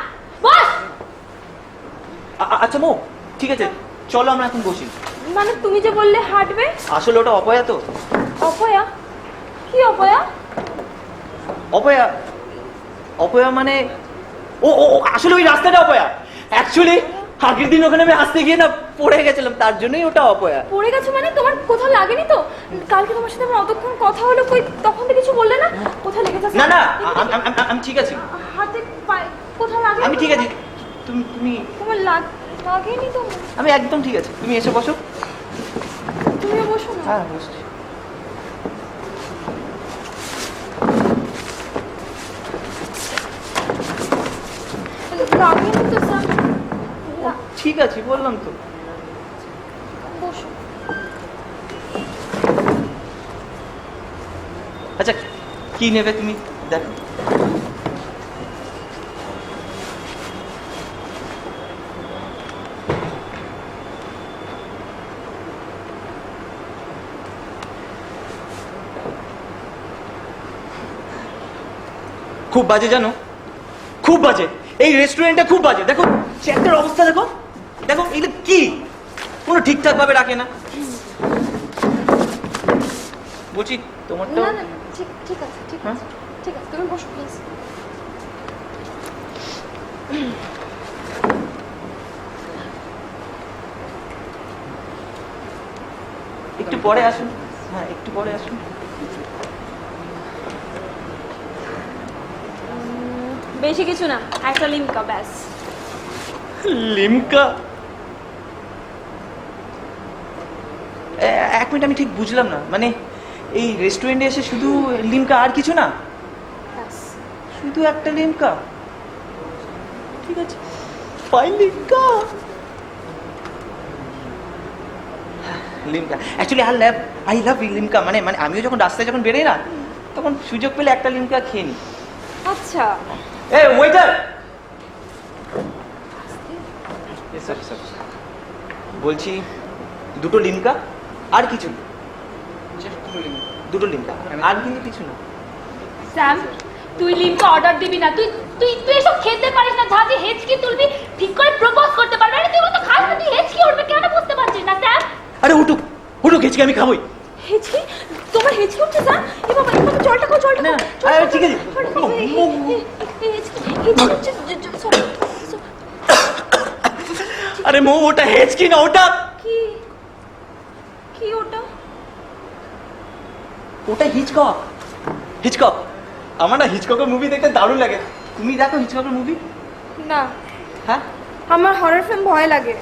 বস। আচ্ছা মো, ঠিক আছে চলো আমরা এখন বসি। মানে তুমি যে বললে হাঁটবে? আসলে ওটা অপয়া তো। অপয়া? কি অপয়া? অপয়া, অপয়া মানে ও ও ও, আসলে ওই রাস্তাটা অপয়া। অ্যাকচুয়ালি আগের দিন ওখানে আমি আসতে গিয়ে না পড়ে গেছিলাম, তার জন্যই ওটা অপয়া। পড়ে গেছো মানে? তোমার কোথাও লাগেনি তো? কালকে তোমার সাথে আমার অতক্ষণ কথা হলো, কই তখন তো কিছু বললে না। কোথায় লেগেছে? না না আমি ঠিক আছি, হাতে পায়ে কোথাও লাগে? আমি ঠিক আছি। তুমি তুমি তোমার লাগেনি তো? আমি একদম ঠিক আছে, তুমি এসে বসো। তুমিও বসো না। হ্যাঁ বসছি। লাগেনি তো স্যার। ঠিক আছে বললাম তো। বসো। আচ্ছা কি নেবে তুমি দেখো। খুব বাজে জানো, খুব বাজে এই রেস্টুরেন্টটা, খুব বাজে। দেখো চেয়ারটার অবস্থা দেখো, দেখো এগুলো কি কোনো ঠিকঠাক ভাবে রাখে না। বলছি তোমারটা না না, ঠিক ঠিক আছে, ঠিক আছে, ঠিক আছে, তুমি বসো প্লিজ। একটু পরে আসুন। হ্যাঁ একটু পরে আসুন। বেশি কিছু না, একটা লিমকা ব্যাস। লিমকা? এক মিনিট, আমি ঠিক বুঝলাম না, মানে এই রেস্টুরেন্টে এসে শুধু লিমকা আর কিছু না? ব্যাস। শুধু একটা লিমকা? ঠিক আছে, fine Limca. Limca actually I love Limca, মানে মানে আমিও যখন রাস্তায় যখন বেরোই না তখন সুযোগ পেলে একটা লিমকা খেয়ে নিই। আচ্ছা, এ ওয়েটার, সরি সরি, বলছি দুটো লিমকা আর কিছু না। দুটো লিমকা আর কিন্তু কিছু না। স্যাম, তুই লিমকা অর্ডার দিবি না? তুই তুই তুই এসব খেতে পারিস না? ঝাঁঝি হেঁচকি তুলবি, ঠিক করে প্রপোজ করতে পারবি? আরে তুই তো খাস না, তুই হেঁচকি উঠবে কেন বুঝতে পারছিস না স্যাম? আরে উঠুক উঠুক, হেঁচকে আমি খাবোই। হেঁচকি? তোমার হেঁচকি উঠছে স্যার? এ বাবা, এ বাবা, জলটা খাও, জলটা না, খাও। আরে ঠিক আছে। আরে মো ওটা হেঁচকি না, ওটা কি কি ওটা? ওটা হিচকক। হিচকক, আমার না হিচককের মুভি দেখতে দারুণ লাগে। তুমি দেখো হিচককের মুভি? না, হ্যাঁ আমার হরর ফিল্ম ভয় লাগে।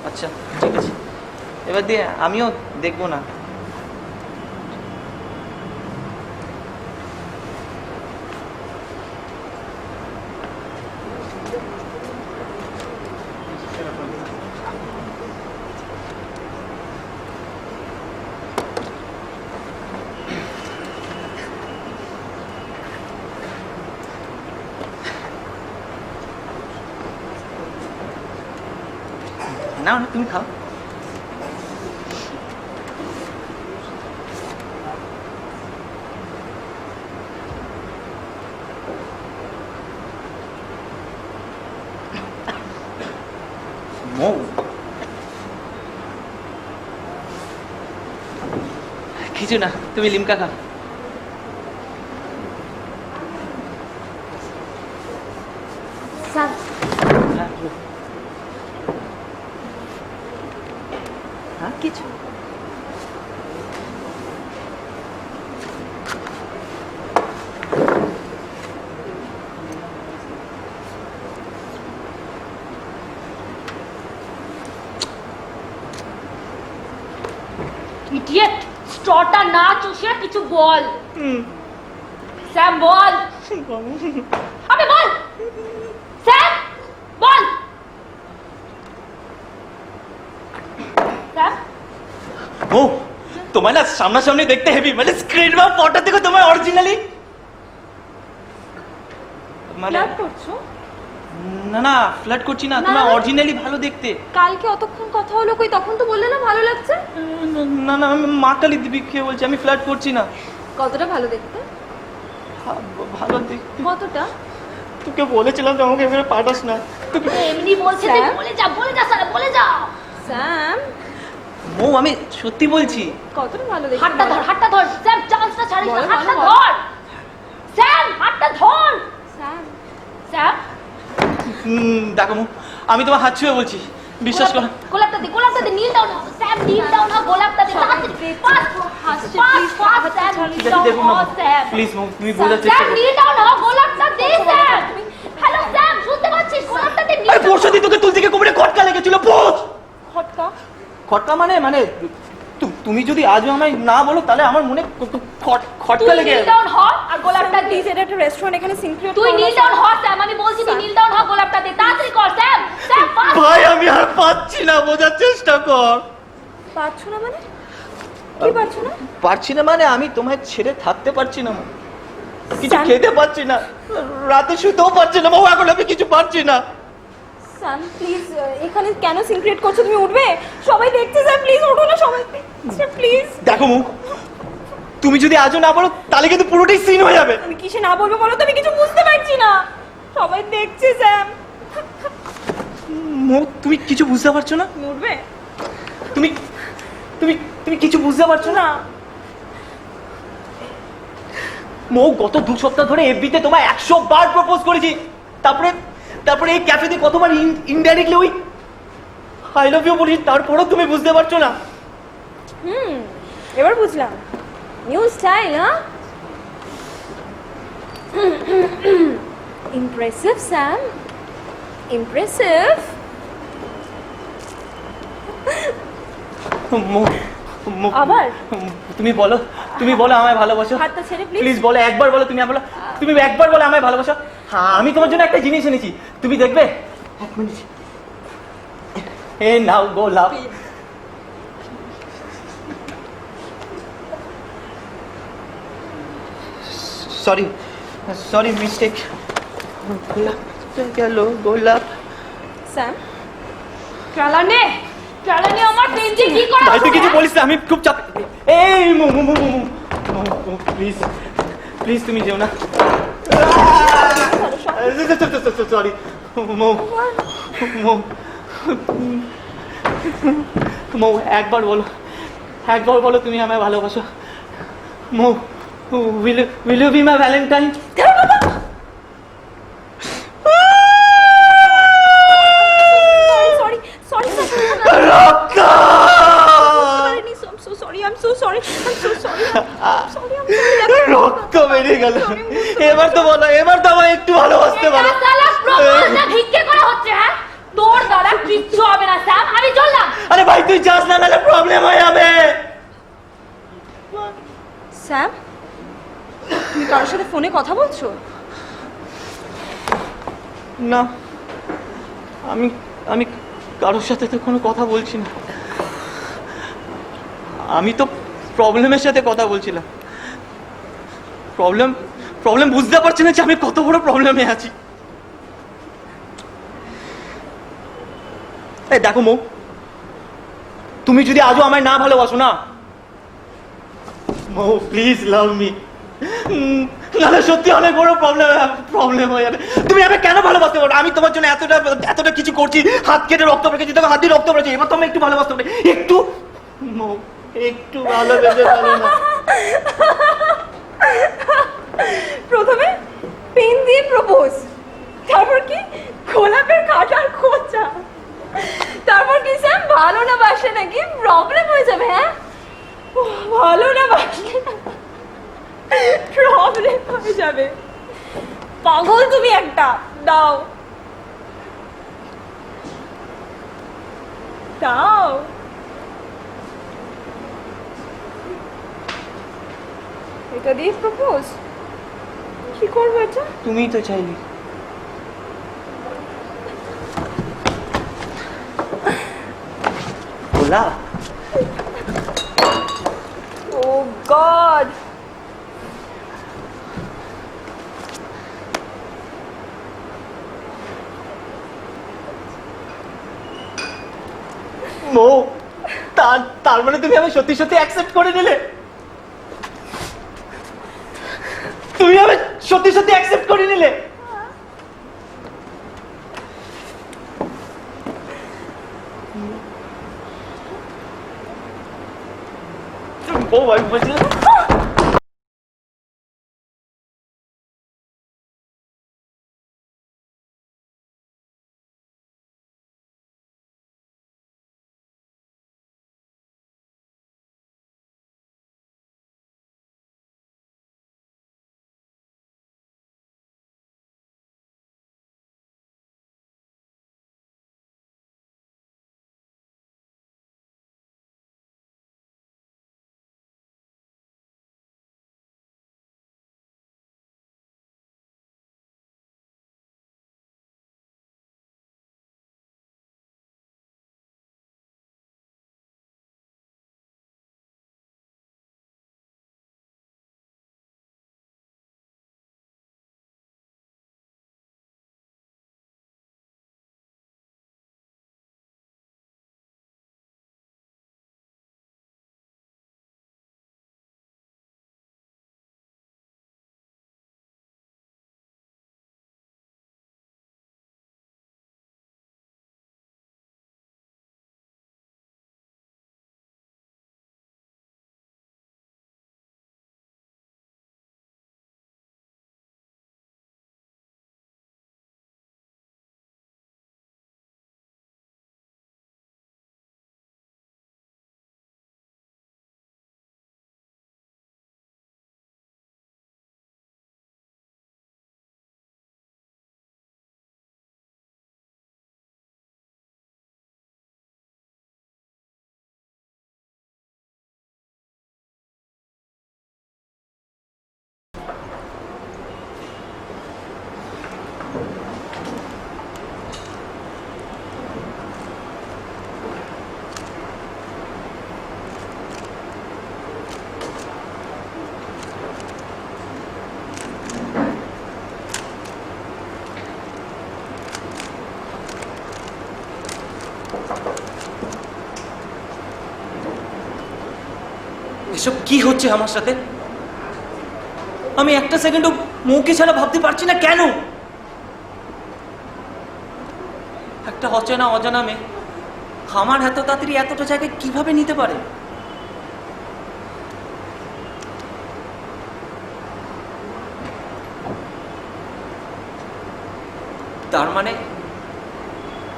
আচ্ছা ঠিক আছে, এবার দিয়ে আমিও দেখবো না। না না তুমি খাও। মৌ কিছু না, তুমি লিমকা খাও। স্যার কিছু ইডিয়েট, স্ট্রটা না চুষে কিছু বল। স্যাম বল, আবে বল, স্যাম বল। স্যাম ও তোমার না সামনাসামনি দেখতে হেভি, মানে স্ক্রিন বা ফটো থেকে তোমার অরিজিনালি মানে ফ্লার্ট করছো? না না ফ্লার্ট করছি না, তোমার অরিজিনালি ভালো দেখতে। কালকে অতক্ষণ কথা হলো কই, তখন তো বললে না ভালো লাগছে। না না আমি মা কালী দিদিকে বলছি, আমি ফ্লার্ট করছি না। কতটা ভালো দেখতে? ভালো দেখতে কতটা? তোকে বলেছিলাম যে আমাকে এবারে পাঠাস না। তোকে এমনি বলছে তুই স্যাম? বলে যা স্যার, বলে যা। স্যাম মৌ আমি সত্যি বলছি। কতটা ভালো দেখতে? হাতটা ধর স্যাম, চান্সটা ছাড়িস না, বলো, হাতটা বলো। ধর স্যাম, হাতটা ধর স্যাম স্যাম। দেখো মৌ, আমি তোমার হাত ছুঁয়ে বলছি, বিশ্বাস করো। গোলাপটা দে, নীল ডাউন হ স্যাম, নীল ডাউন হ, গোলাপটা দে তাড়াতাড়ি, ফাস্ট স্যাম, নীল ডাউন দেখুন হ না স্যাম, প্লিজ মৌ, তুমি বোঝার চেষ্টা স্যাম করো। নীল ডাউন হ, গোলাপটা দে স্যাম। হ্যালো স্যাম, শুনতে পাচ্ছিস? গোলাপটা দে, নীল আরে পরশু দিন তোকে তুল থেকে কোমরে খটকা লেগেছিল, বোঝ। খটকা? খটকা মানে তুমি যদি আজও আমায় না বলো তাহলে আমার মনে খটকা লেগে নীল যাবে। ডাউন হ আর গোলাপটা দে। প্লিজ, এটা একটা রেস্টুরেন্ট, এখানে সিনক্রিয়েট তুই নীল ডাউন হ স্যাম, আমি বলছি তুই নীল ডাউন হ, গোলাপটা দে তাড়াতাড়ি কর স্যাম, স্যাম ফাস্ট। ভাই আমি আর পাচ্ছি না, বোঝার চেষ্টা কর। পারছো না মানে? কি পারছো না? পারছি না মানে আমি তোমায় ছেড়ে থাকতে পারছি না, কিছু স্যাম? খেতে পারছি না, রাতে শুতেও পারছি না, এখন আমি কিছু পারছি না। স্যাম প্লিজ, এখানে কেন সিনক্রিয়েট করছো? তুমি উঠবে, সবাই দেখছে স্যার, প্লিজ ওঠো না সবাই, প্লিজ। দেখো মুখ, তুমি যদি আজও না বলো তাহলে কিন্তু পুরোটাই সিন হয়ে যাবে। আমি কিসে না বলবো বলো তো, আমি কিছু বুঝতে পারছি না, সবাই দেখছে স্যাম। মুখ তুমি কিছু বুঝতে পারছো না, তুমি উঠবে? তুমি তুমি তুমি কিছু বুঝতে পারছো না। মৌ গত 2 সপ্তাহ ধরে এফবিতে তোমায় 100 বার প্রপোজ করেছি, তারপরে এই ক্যাফেতে কতবার ইনডাইরেক্টলি ওই আই লাভ ইউ বলি, তারপরেও তুমি বুঝতে পারছো না। এবার বুঝলাম, নিউ স্টাইল, হ্যাঁ? Impressive Sam, impressive. আবার? তুমি বলো আমায় ভালোবাসো, হাতটা ছেড়ে প্লিজ। প্লিজ বলো, একবার বলো, তুমি একবার বলো আমায় ভালোবাসো। হ্যাঁ আমি তোমার জন্য একটা জিনিস এনেছি, তুমি দেখবে। 1 মিনিট, এ নাও গোলাপ। সরি মিস্টেক, গেল গোলাপ। স্যাম চালানে আমার পেন্টে কি করা ভাই তুই হচ্ছে, কিছু হ্যাঁ? বলিস না, আমি খুব চাপ। এই প্লিজ প্লিজ তুমি যেও না। সরি মৌ একবার বলো তুমি আমায় ভালোবাসো। মৌ will you be my Valentine? Sorry sorry রক্ত! I'm so sorry. রক্ত বেরিয়ে গেল। এবার তো আমায় একটু ভালোবাসতে পারো। এটা শালা প্রপোজটা ভিক্ষে করা হচ্ছে, হ্যাঁ? তোর দ্বারা কিচ্ছু হবে না স্যাম, আমি চললাম। আরে ভাই তুই যাস না, নাহলে প্রবলেম হয়ে যাবে। স্যাম, তুমি কারোর সাথে ফোনে কথা বলছো? না আমি কারোর সাথে তো কোনো কথা বলছি না, আমি তো প্রবলেমের সাথে কথা বলছিলাম। প্রবলেম বুঝতে পারছি না যে আমি কত বড় প্রবলেমে আছি। এই দেখো মৌ, তুমি যদি আজও আমায় না ভালোবাসো না, মৌ প্লিজ লাভ মি, নাহলে সত্যি অনেক বড় প্রবলেম হয়ে যাবে। তুমি আমাকে কেন ভালোবাসতে পারো? আমি তোমার জন্য এতটা কিছু করছি, হাত কেটে রক্ত বেরিয়েছি, তোকে হাত দিয়ে রক্ত বেরিয়েছি, এবার তো আমি একটু ভালোবাসতে পারি, একটু মৌ একটু ভালোবেসে বলো না। প্রথমে পেন দিয়ে প্রপোজ, তারপর কি গোলাপের কাটার খোঁচা, তারপর কি স্যাম ভালো না বাসে নাকি প্রবলেম হয়ে যাবে? হ্যাঁ, ভালো না বাসলে প্রবলেম হয়ে যাবে। পাগল তুমি একটা। দাও দাও। এটা দিয়ে প্রপোজ? কি করবো এটা? তুমিই তো চাইলি। গোলাপ? ও গড, মো, তার মানে তুমি আমি সত্যি সত্যি অ্যাকসেপ্ট করে নিলে? তুমি আমি সত্যি সত্যি অ্যাকসেপ্ট করে নিলে? ও ভাই বুঝলে, এসব কি হচ্ছে আমার সাথে? আমি একটা সেকেন্ডও মৌকে ছাড়া ভাবতে পারছি না কেন? একটা অচেনা অজানা মেয়ে আমার এত তাড়াতাড়ি এতটা জায়গায় কিভাবে নিতে পারে?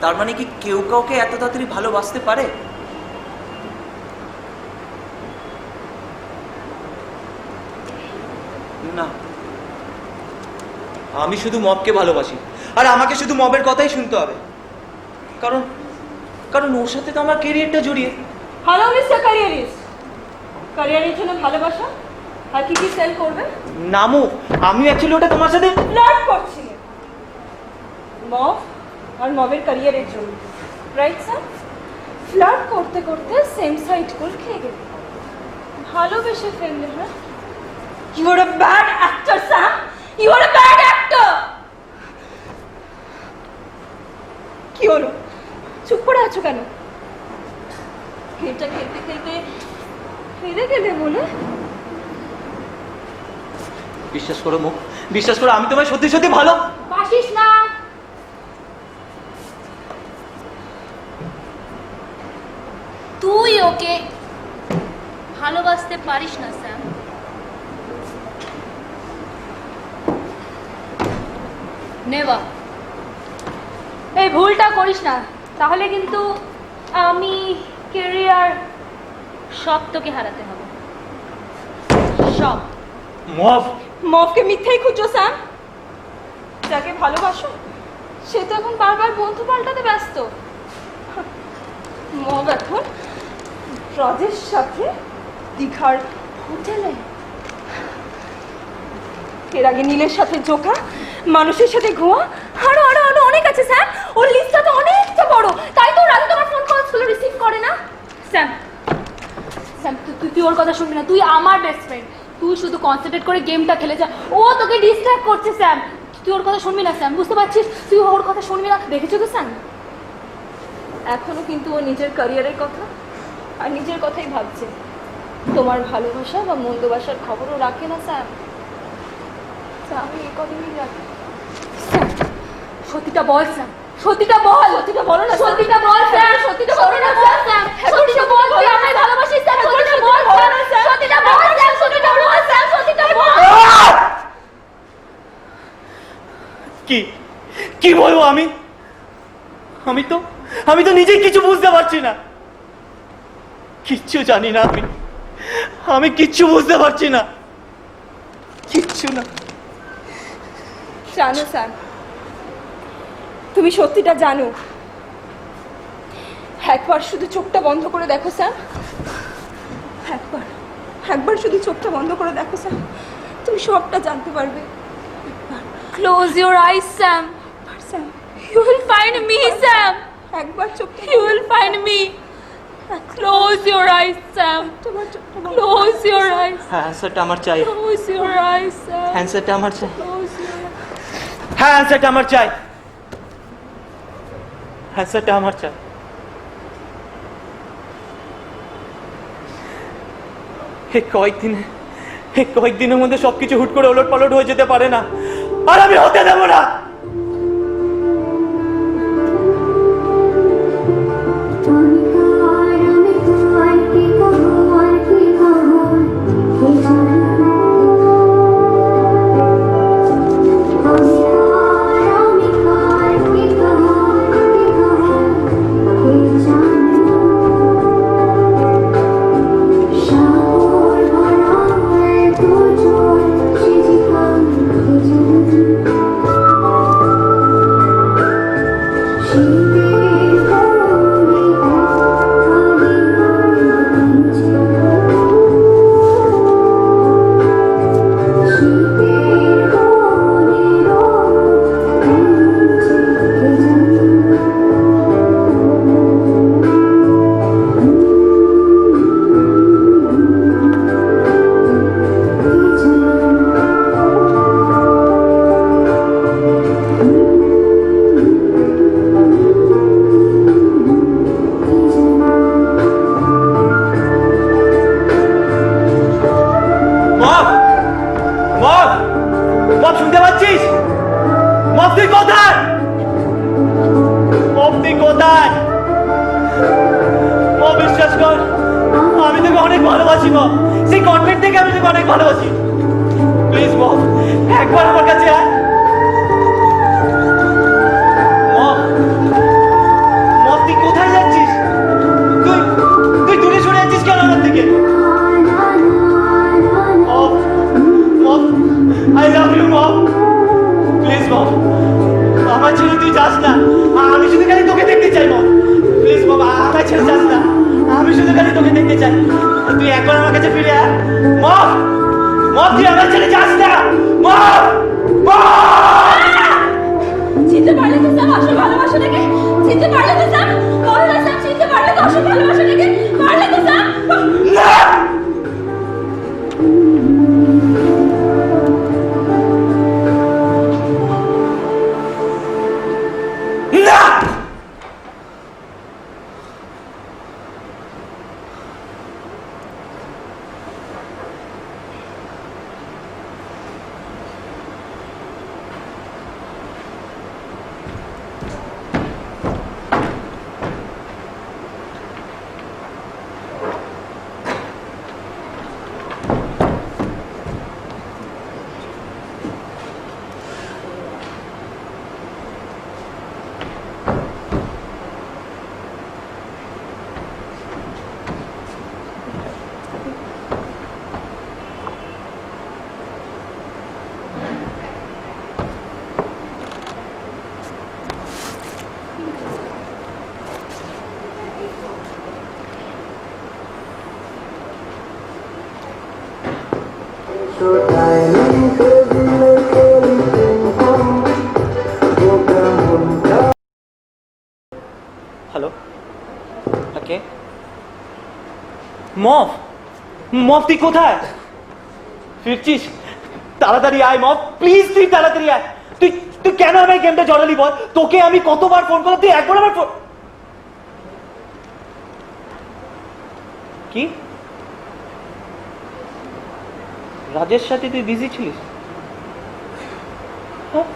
তার মানে কি কেউ কাউকে এত তাড়াতাড়ি ভালোবাসতে পারে? না, আমি শুধু মবকে ভালোবাসি, আর আমাকে শুধু মবের কথাই শুনতে হবে, কারণ কারণ ওর সাথে তো আমার ক্যারিয়ারটা জড়িয়ে। হ্যালো মিস্টার ক্যারিয়ারিস্ট, ক্যারিয়ারের জন্য ভালোবাসা আর কি কি সেল করবে? নামু, আমি অ্যাকচুয়ালি ওটা তোমার সাথে ফ্লার্ট করছি মব আর মবের ক্যারিয়ারের জন্য, রাইট স্যার? ফ্লার্ট করতে করতে সেম সাইড গোল খেয়ে গেল, ভালোবেসে ফেললে। হ্যাঁ, you are a bad actor sir, you are a bad actor. কি হলো, চুপ করে আছো কেন? এটা খেলতে খেলতে ফিরে গেলে বলে? বিশ্বাস করো মুখ, বিশ্বাস করো, আমি তোমায় সত্যি সত্যি ভালো বাসিস না। তুই ওকে ভালোবাসতে পারিস না স্যাম। নেভার। এই ভুলটা করিস না, তাহলে কিন্তু আমি কেরিয়ার সব তোকে হারাতে হবে, সব। মফ, মফকে মিথ্যাই খুঁজছো স্যাম? যাকে ভালোবাসো সে তো এখন বারবার বন্ধু পাল্টাতে ব্যস্ত। মব এখন রাজের সাথে দীঘার হোটেলে, এর আগে নীলের সাথে জোকা, মানুষের সাথে ঘোয়া, আরো আরো আরো অনেক আছে স্যার। ওর লিস্টটা তো অনেকটা বড়, তাই তো রাজু তোমার ফোন কলগুলো রিসিভ করে না। স্যাম, স্যাম তুই ওর কথা শুনবি না, তুই আমার বেস্ট ফ্রেন্ড, তুই শুধু কনসেন্ট্রেট করে গেমটা খেলে যা, ও তোকে ডিস্ট্র্যাক্ট করছে স্যাম। তুই ওর কথা শুনবি না স্যাম, বুঝতে পারছিস? তুই ওর কথা শুনবি না, দেখেছো তো স্যাম? এখনো কিন্তু ও নিজের ক্যারিয়ারের কথা আর নিজের কথাই ভাবছে। তোমার ভালোবাসা বা মন্দবাসার খবরও রাখে না স্যাম। আমি এই কদিনই রাখি। স্যাম সত্যিটা বল স্যাম, সত্যিটা বল, সত্যিটা বলো না, সত্যিটা বল স্যাম, সত্যিটা বলো না স্যাম, সত্যিটা বল, তুই আমায় ভালোবাসিস স্যাম, সত্যিটা বল স্যাম, সত্যিটা বল স্যাম, সত্যিটা বল স্যাম, সত্যিটা বল। কি বলবো আমি? আমি তো নিজেই কিছু বুঝতে পারছি না, কিচ্ছু জানি না। আমি কিচ্ছু বুঝতে পারছি না, কিচ্ছু না। জানো স্যাম, তুমি সত্যিটা জানো। একবার শুধু চোখটা বন্ধ করে দেখো স্যাম, একবার শুধু চোখটা বন্ধ করে দেখো স্যাম, তুমি সবটা জানতে পারবে। Close your eyes Sam, Sam you will find me Sam, একবার চোখটা you will find me. Close your eyes Sam, close your eyes, হ্যাঁ, অ্যান্সারটা আমার চাই। close your eyes Sam, অ্যান্সারটা আমার চাই। close your eyes. হ্যাঁ, অ্যান্সারটা আমার চাই। অ্যান্সারটা আমার চাই। এই কয়েকদিনের মধ্যে সবকিছু হুট করে ওলট পালট হয়ে যেতে পারে না, আর আমি হতে দেবো না। সেই কনভেন্ট থেকে আমি তোকে অনেক ভালোবাসি। প্লিজ মম, একবার আমার কাছে আয়। মম, তুই কোথায় যাচ্ছিস? তুই দূরে সরে যাচ্ছিস কেন আমার থেকে? Mom, I love you mom. Please mom, আমার ছেড়ে তুই যাস না। আমি শুধু খালি তোকে দেখতে চাই মম। প্লিজ মম, আমার ছেড়ে যাস না। আমি শুধু খালি তোকে দেখতে চাই। তুই একবার আমার কাছে ফিরে আয় মম। মম, তুই আমার ছেড়ে যাস না মম। চিনতে পারলে তো স্যার আসল ভালোবাসা দেখে? চিনতে পারলে তো স্যার? বলো না স্যার, চিনতে পারলে তো আসল ভালোবাসা দেখে? পারলে তো স্যার? না! না! तो डाइनिंग टेबिले खेली पिंग पोंग वो কেমনটা হ্যালো, ওকে। মফ, মফ তুই কোথায় ফিরছিস? তাড়াতাড়ি আয় মফ, প্লিজ তুই তাড়াতাড়ি আয়। তুই তুই কেন আমার গেমটা জড়ালি বল? তোকে আমি কতবার ফোন করলাম, তুই একবার আমার ফোন। কি রাজের সাথে তুই বিজি ছিলিস? হ্যাঁ?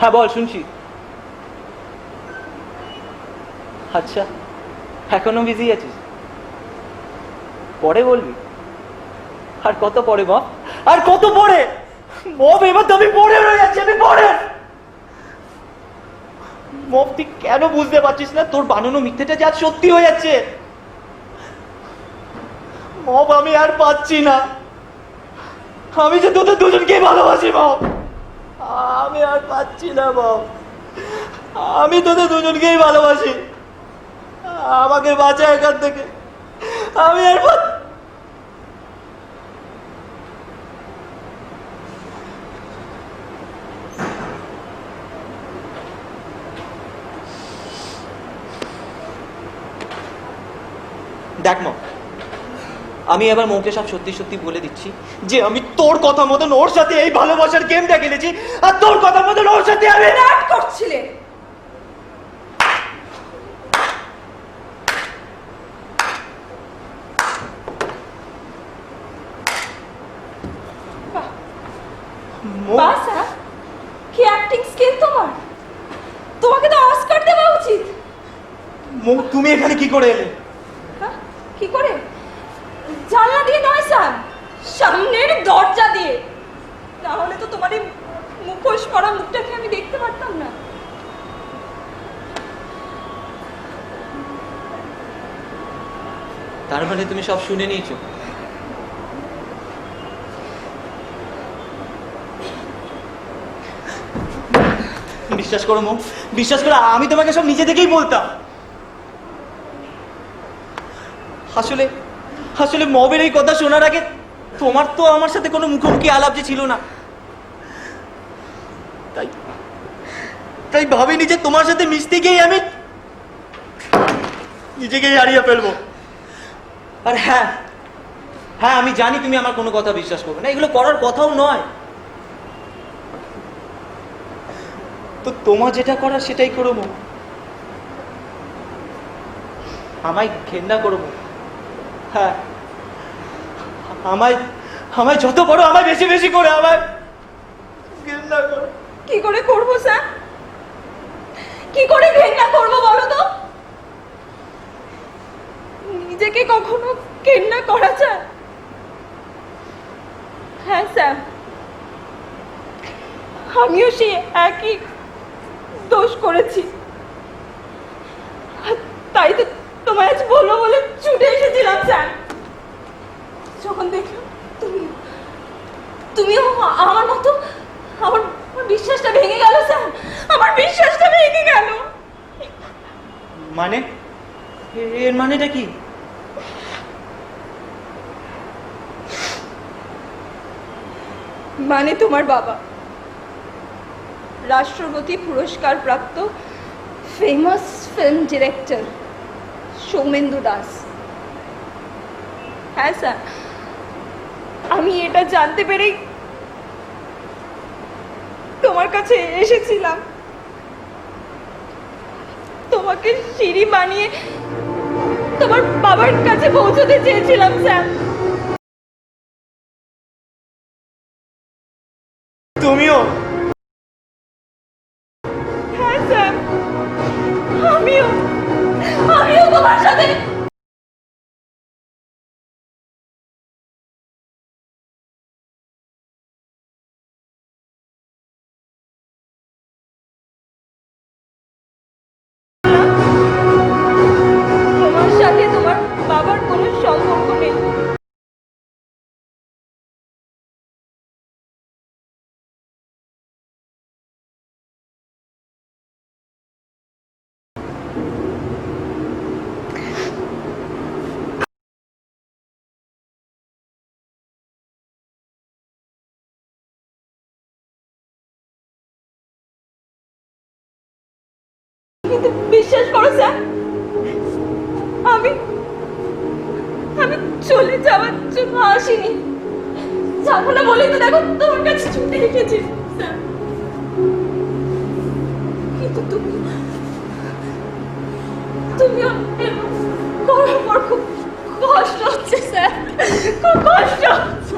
হ্যাঁ বল, শুনছি। আচ্ছা, এখনো বিজি আছিস? পরে বলবি। আর কত পরে বাপ, আর কত পরে? মব এবার তো আমি পরে রয়ে যাচ্ছি, আমি পরে। মব তুই কেন বুঝতে পারছিস না তোর বানানো মিথ্যেটা যে আজ সত্যি হয়ে যাচ্ছে? মব আমি আর পাচ্ছি না, আমি যে তোদের দুজনকেই ভালোবাসি মব, আমি আর পাচ্ছি না মব, আমি তোদের দুজনকেই ভালোবাসি, আমাকে বাঁচা এখান থেকে, আমি আর দেখ মা, আমি এবার মৌকে সব সত্যি সত্যি বলে দিচ্ছি যে আমি তোর কথা মতন ওর সাথে এই ভালোবাসার গেমটা খেলেছি, আর তোর কথা মতন ওর সাথে আমি রাগ করছিলে। বাহ স্যার, কি অ্যাক্টিং স্কিল তোমার! তোমাকে তো অস্কার দেওয়া উচিত। মৌ তুমি এখানে কি করে এলে? হ্যাঁ, কি করে? জানলা দিয়ে নয় স্যার, সামনের দরজা দিয়ে। তাহলে তো তোমার এই মুখোশ পরা মুখটাকে আমি দেখতে পারতাম না। তার মানে তুমি সব শুনে নিয়েছো? বিশ্বাস করো মৌ, বিশ্বাস করো, আমি তোমাকে সব নিজে থেকেই বলতাম। আসলে আসলে মবের এই কথা শোনার আগে তোমার তো আমার সাথে কোনো মুখোমুখি আলাপ যে ছিল না, তাই তাই ভাবিনি যে তোমার সাথে মিশতে গিয়ে আমি নিজেকেই হারিয়ে ফেলবো। আর হ্যাঁ হ্যাঁ, আমি জানি তুমি আমার কোনো কথা বিশ্বাস করবে না, এগুলো করার কথাও নয়। তো তোমার যেটা করার সেটাই করো মৌ, আমায় ঘেন্না করো মৌ। হ্যাঁ, আমায় আমায় যত করো, আমায় বেশি বেশি করে আমায় ঘেন্না করো। কি করে করব স্যার? কি করে ঘেন্না করব বলো তো? নিজেকে কখনো ঘেন্না করা যায়? হ্যাঁ স্যার, আমিও সেই একই দোষ করেছি। তাই তো তোমায় আজ বলবো বলে ছুটে এসেছিলাম স্যার। যখন দেখলাম তুমিও আমার মতো, আমার বিশ্বাসটা ভেঙে গেল স্যার, আমার বিশ্বাসটা ভেঙে গেল। মানে এর মানেটা কি? মানে তোমার বাবা রাষ্ট্রপতি পুরস্কার প্রাপ্ত famous film director Soumendu Das. হ্যাঁ স্যার, আমি এটা জানতে পেরেই তোমার কাছে এসেছিলাম। তোমাকে সিঁড়ি বানিয়ে তোমার বাবার কাছে পৌঁছতে চেয়েছিলাম স্যার। তুমিও? হ্যাঁ স্যার, আমিও তোমার সাথে কিন্তু বিশ্বাস করো স্যার, আমি আমি চলে যাওয়ার জন্য আসিনি। যাবো না বলেই তো দেখো তোমার কাছে ছুটে এসেছি স্যার। কিন্তু তুমি করার পর খুব কষ্ট হচ্ছে স্যার, খুব কষ্ট হচ্ছে।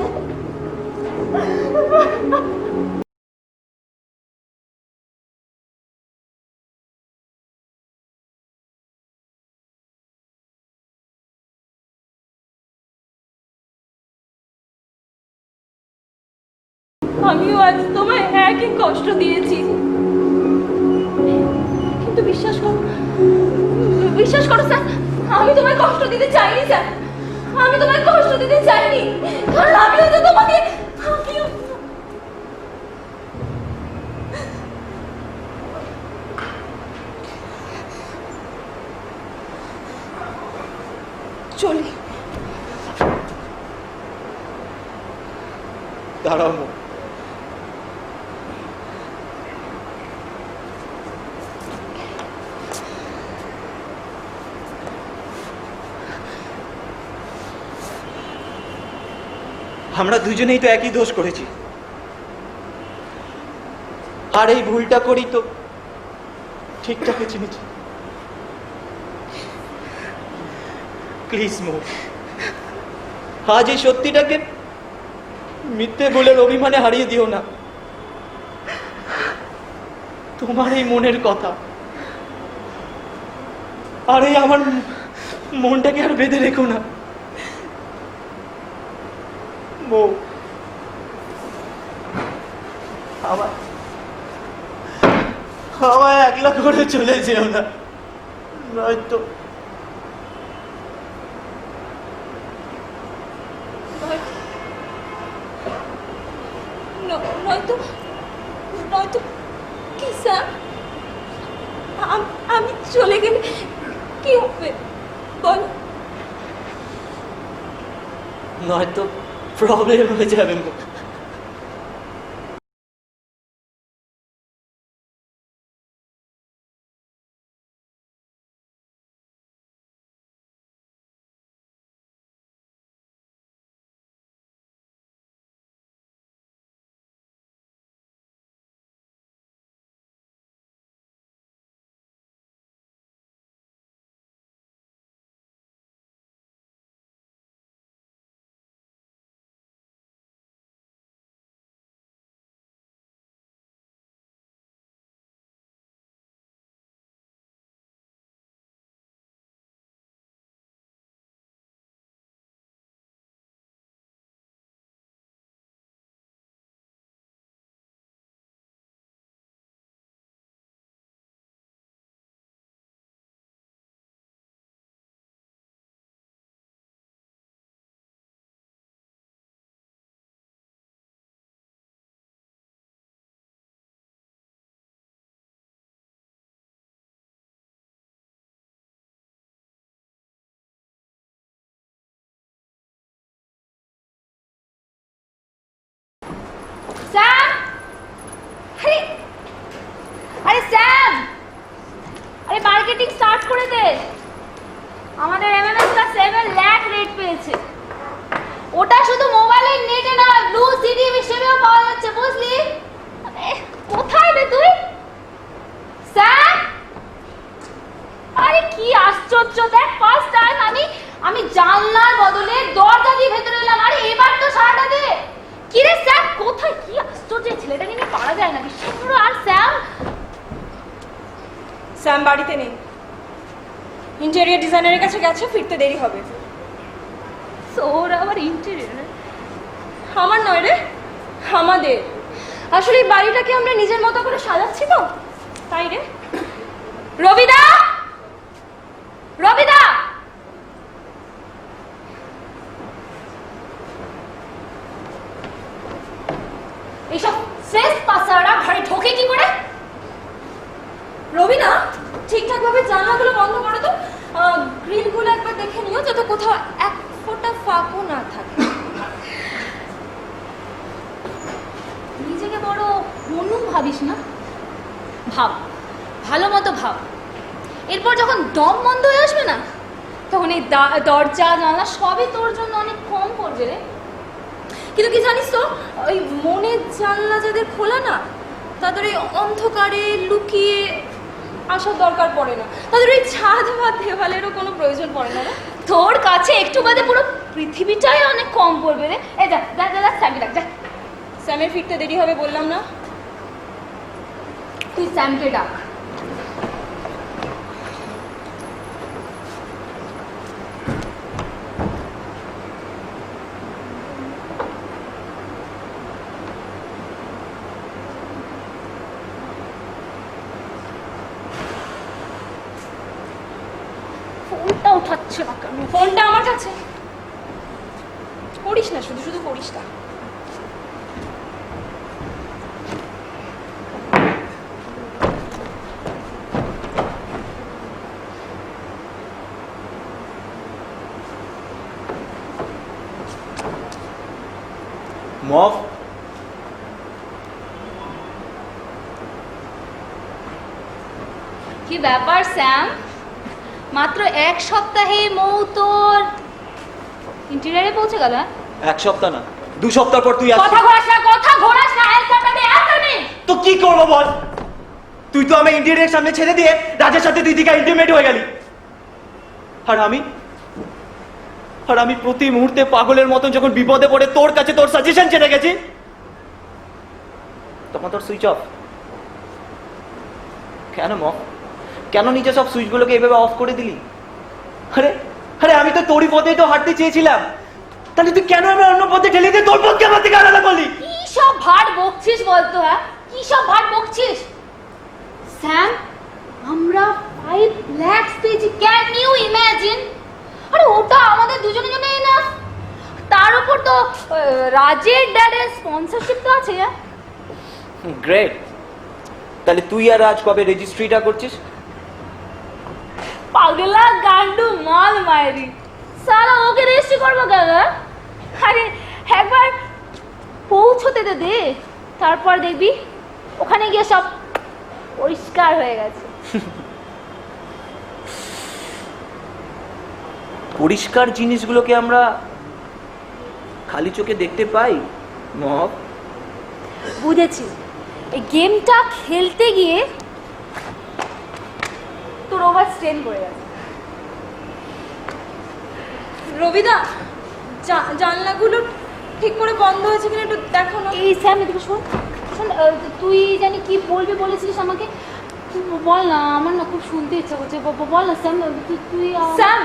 আমিও আজ তোমায় একই কষ্ট দিয়েছি, কিন্তু বিশ্বাস করো স্যার, আমি তোমায় কষ্ট দিতে চাইনি স্যার, আমি তোমায় কষ্ট দিতে চাইনি, কারণ আমিও তো তোমাকে চলি। দাঁড়াও মো। আমরা দুজনেই তো একই দোষ করেছি, আর এই ভুলটা করি তো ঠিকঠাক চিনেছি। প্লিজ মো, আজ এই সত্যিটাকে মিথ্যে বলের অভিমানে হারিয়ে দিও না। তোমার এই মনের কথা আর এই আমার মনটাকে আর বেঁধে রেখো না মো। আমায় একলা করে চলে যেও না, নয়তো নয়তো কি স্যার, আমি চলে গেলে কি হবে বল? নয়তো প্রবলেম হয়ে যাবে মো। স্যাম, আরে স্যাম, আরে মার্কেটিং স্টার্ট করে দে। আমাদের এমএমএস টা 7 লাখ রেট পেয়েছে। ওটা শুধু মোবাইলের নেটে না, ব্লু সিটি হিসেবেও পাওয়া যাচ্ছে, বুঝলি? কোথায় রে তুই স্যাম? আরে কি আশ্চর্য, দেখ ফার্স্ট টাইম আমি জানলার বদলে দরজা দিয়ে ভেতরে এলাম। আরে এবার তো সারাটা দে। কি রে স্যাম, কোথায়? কি আশ্চর্য, ছেলেটাকে নিয়ে পারা যায় না, বিশ্বাস করো। আর স্যাম বাড়িতে নেই, ইন্টেরিয়র ডিজাইনারের কাছে গেছে, ফিরতে দেরি হবে। ওর আবার ইন্টেরিয়র? আমার নয় রে, আমাদের। আসলে এই বাড়িটাকে আমরা নিজের মতো করে সাজাচ্ছি তো, তাই রে। রবিদা, রবিদা, এইসব শেষ পাসারা ঘরে ঢোকে কি করে? রবিনা, ঠিকঠাক ভাবে জানলাগুলো বন্ধ করে তো, গ্রিলগুলো একবার দেখে নিও যাতে কোথাও এক ফোঁটা ফাঁকও না থাকে। নিজেকে বড় মনু ভাবিস না? ভাব, ভালো মতো ভাব। এরপর যখন দম বন্ধ হয়ে আসবে না, তখন এই দরজা জানলা সবই তোর জন্য অনেক কম পড়বে রে। কিন্তু কি জানিস তো, ওই মনের জানলা যাদের খোলা না, তাদের ওই অন্ধকারে লুকিয়ে আসার দরকার পড়ে না, তাদের ওই ছাদ বা দেওয়ালেরও কোনো প্রয়োজন পড়ে না রে। তোর কাছে একটু বাদে পুরো পৃথিবীটাই অনেক কম পড়বে রে। এই যা যা যা স্যামকে ডাক, যা। স্যামের ফিরতে দেরি হবে বললাম না? তুই স্যামকে ডাক। ফোনটা উঠাচ্ছে না কেন? ফোনটা আমার কাছে। করিস না, শুধু শুধু করিস না। মফ, কি ব্যাপার স্যাম? মাত্র এক সপ্তাহে মৌ তোর ইন্টেরিয়ারে পৌঁছে গেল? হ্যাঁ, 1 সপ্তাহ না 2 সপ্তাহ পর তুই কথা ঘোরাস না, কথা ঘোরাস না। তো কি করবো বল? তুই তো আমি ইন্ডিয়ার সামনে ছেড়ে দিয়ে রাজের সাথে দিদিকা ইন্টিমেট হয়ে গেলি। আর আমি প্রতি মুহূর্তে পাগলের মতন যখন বিপদে পড়ে তোর কাছে তোর সাজেশন চেয়ে গেছি, তখন তোর সুইচ অফ। কেন মফ? কেন নিজে সব সুইচগুলোকে এভাবে অফ করে দিলি? আরে আরে আমি তো তোরই পথে তো হাঁটতে চেয়েছিলাম, তাহলে তুই কেন আমি অন্য পথে ঠেলে দিয়ে তোর পথকে আমার থেকে আলাদা করলি? কি সব ভাট বকছিস বলতো? হ্যাঁ, কি সব ভাট বকছিস? স্যাম, আমরা 5 লাখ পেয়েছি, ক্যান ইউ ইমাজিন? আরে ওটা আমাদের দুজনের জন্য না, তার উপর তো রাজের ড্যাডের স্পন্সরশিপ তো আছে। গ্রেট। তাহলে তুই আর রাজ কবে রেজিস্ট্রিটা করছিস? পাগলা গান্ডু মাল মায়েরি, সালা ওকে রেজিস্ট্রি করবো কেন? আরে একবার পৌঁছতে তো দে, তারপর দেখবি ওখানে গিয়ে সব পরিষ্কার হয়ে গেছে। পরিষ্কার জিনিসগুলোকে আমরা খালি চোখে দেখতে পাই মহব। বুঝেছি, এই গেমটা খেলতে গিয়ে তোর ওভার স্ট্রেন করে গেছে। রবিদা, জানলাগুলো ঠিক করে বন্ধ হয়েছে কিনা একটু দেখো না। এই স্যাম, এদিকে শোন শোন, তুই জানি কি বলবি বলেছিলিস আমাকে, তুই বল না, আমার না খুব শুনতে ইচ্ছা করছে। বল না স্যাম, তুই স্যাম,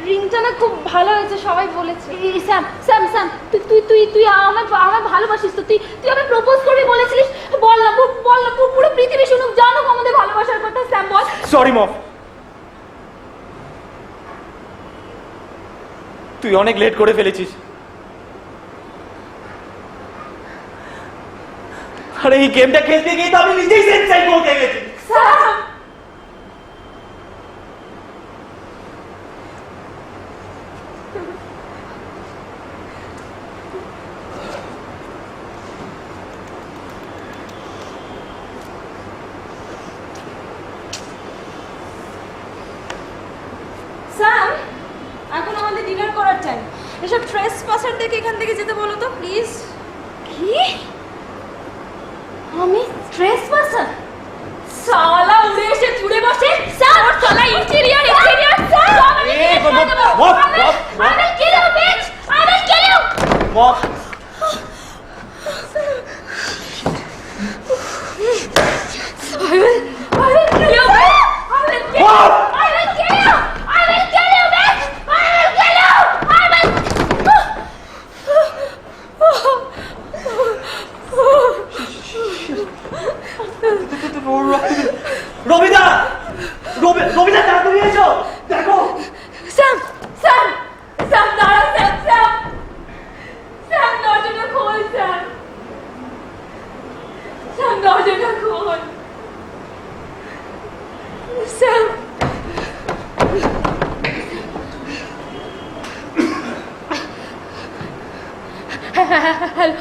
রিংটা না খুব ভালো হয়েছে, সবাই বলেছে। এই স্যাম স্যাম স্যাম, তুই আমার ভালোবাসিস তো? তুই আমাকে প্রপোজ করবি বলেছিলিস। বল না, পুরো পৃথিবী শুনুক, জানুক আমাদের ভালোবাসার কথা। স্যাম বল। সরি মফ, তুই অনেক লেট করে ফেলেছিস। আরে এই গেমটা খেলতে গিয়ে তো আমি নিজেই সেন্সাইড হতে গেছি। স্যাম, স্যাম, এখন আমাদের ডিনার করার টাইম। এসব ট্রেস পাসার দেখে এখান থেকে যেতে বলো তো প্লিজ। কি? আমি স্ট্রেস পাসার? সালা উড়ে এসে জুড়ে বসে। স্যার, সালা ইন্টেরিয়ার স্যার, আমি will kill you, bitch! I will kill you! মফ, I will kill you, bitch! I will kill you! I will kill you! I will kill you, bitch! I will kill you! I রবিদা, রবিদা তাড়াতাড়ি এসো, দেখো। Sam! Sam! Sam, দাঁড়া, Sam! Sam! Sam, দরজাটা খোল, Sam! Sam, দরজাটা খোল! Sam!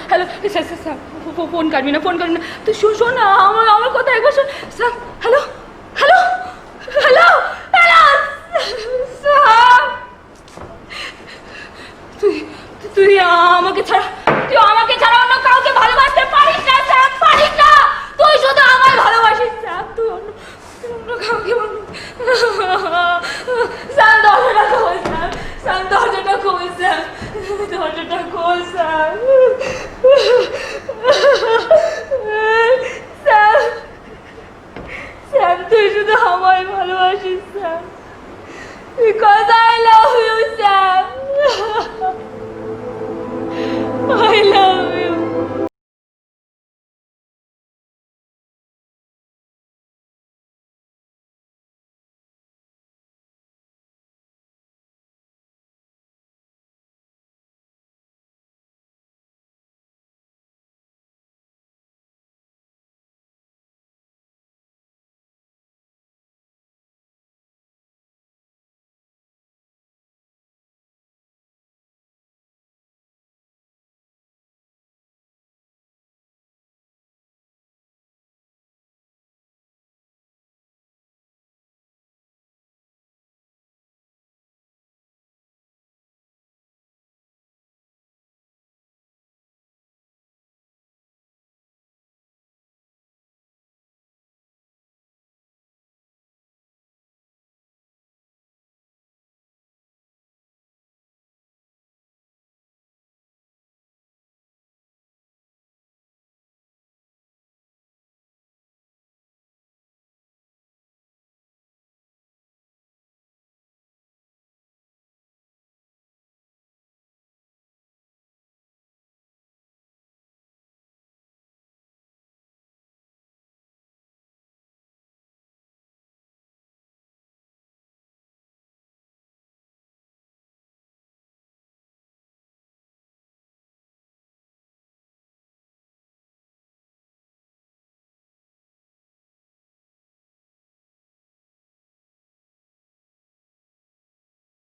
Hello, Sam, phone কাটবি না, তুই শোন না, আমার কথা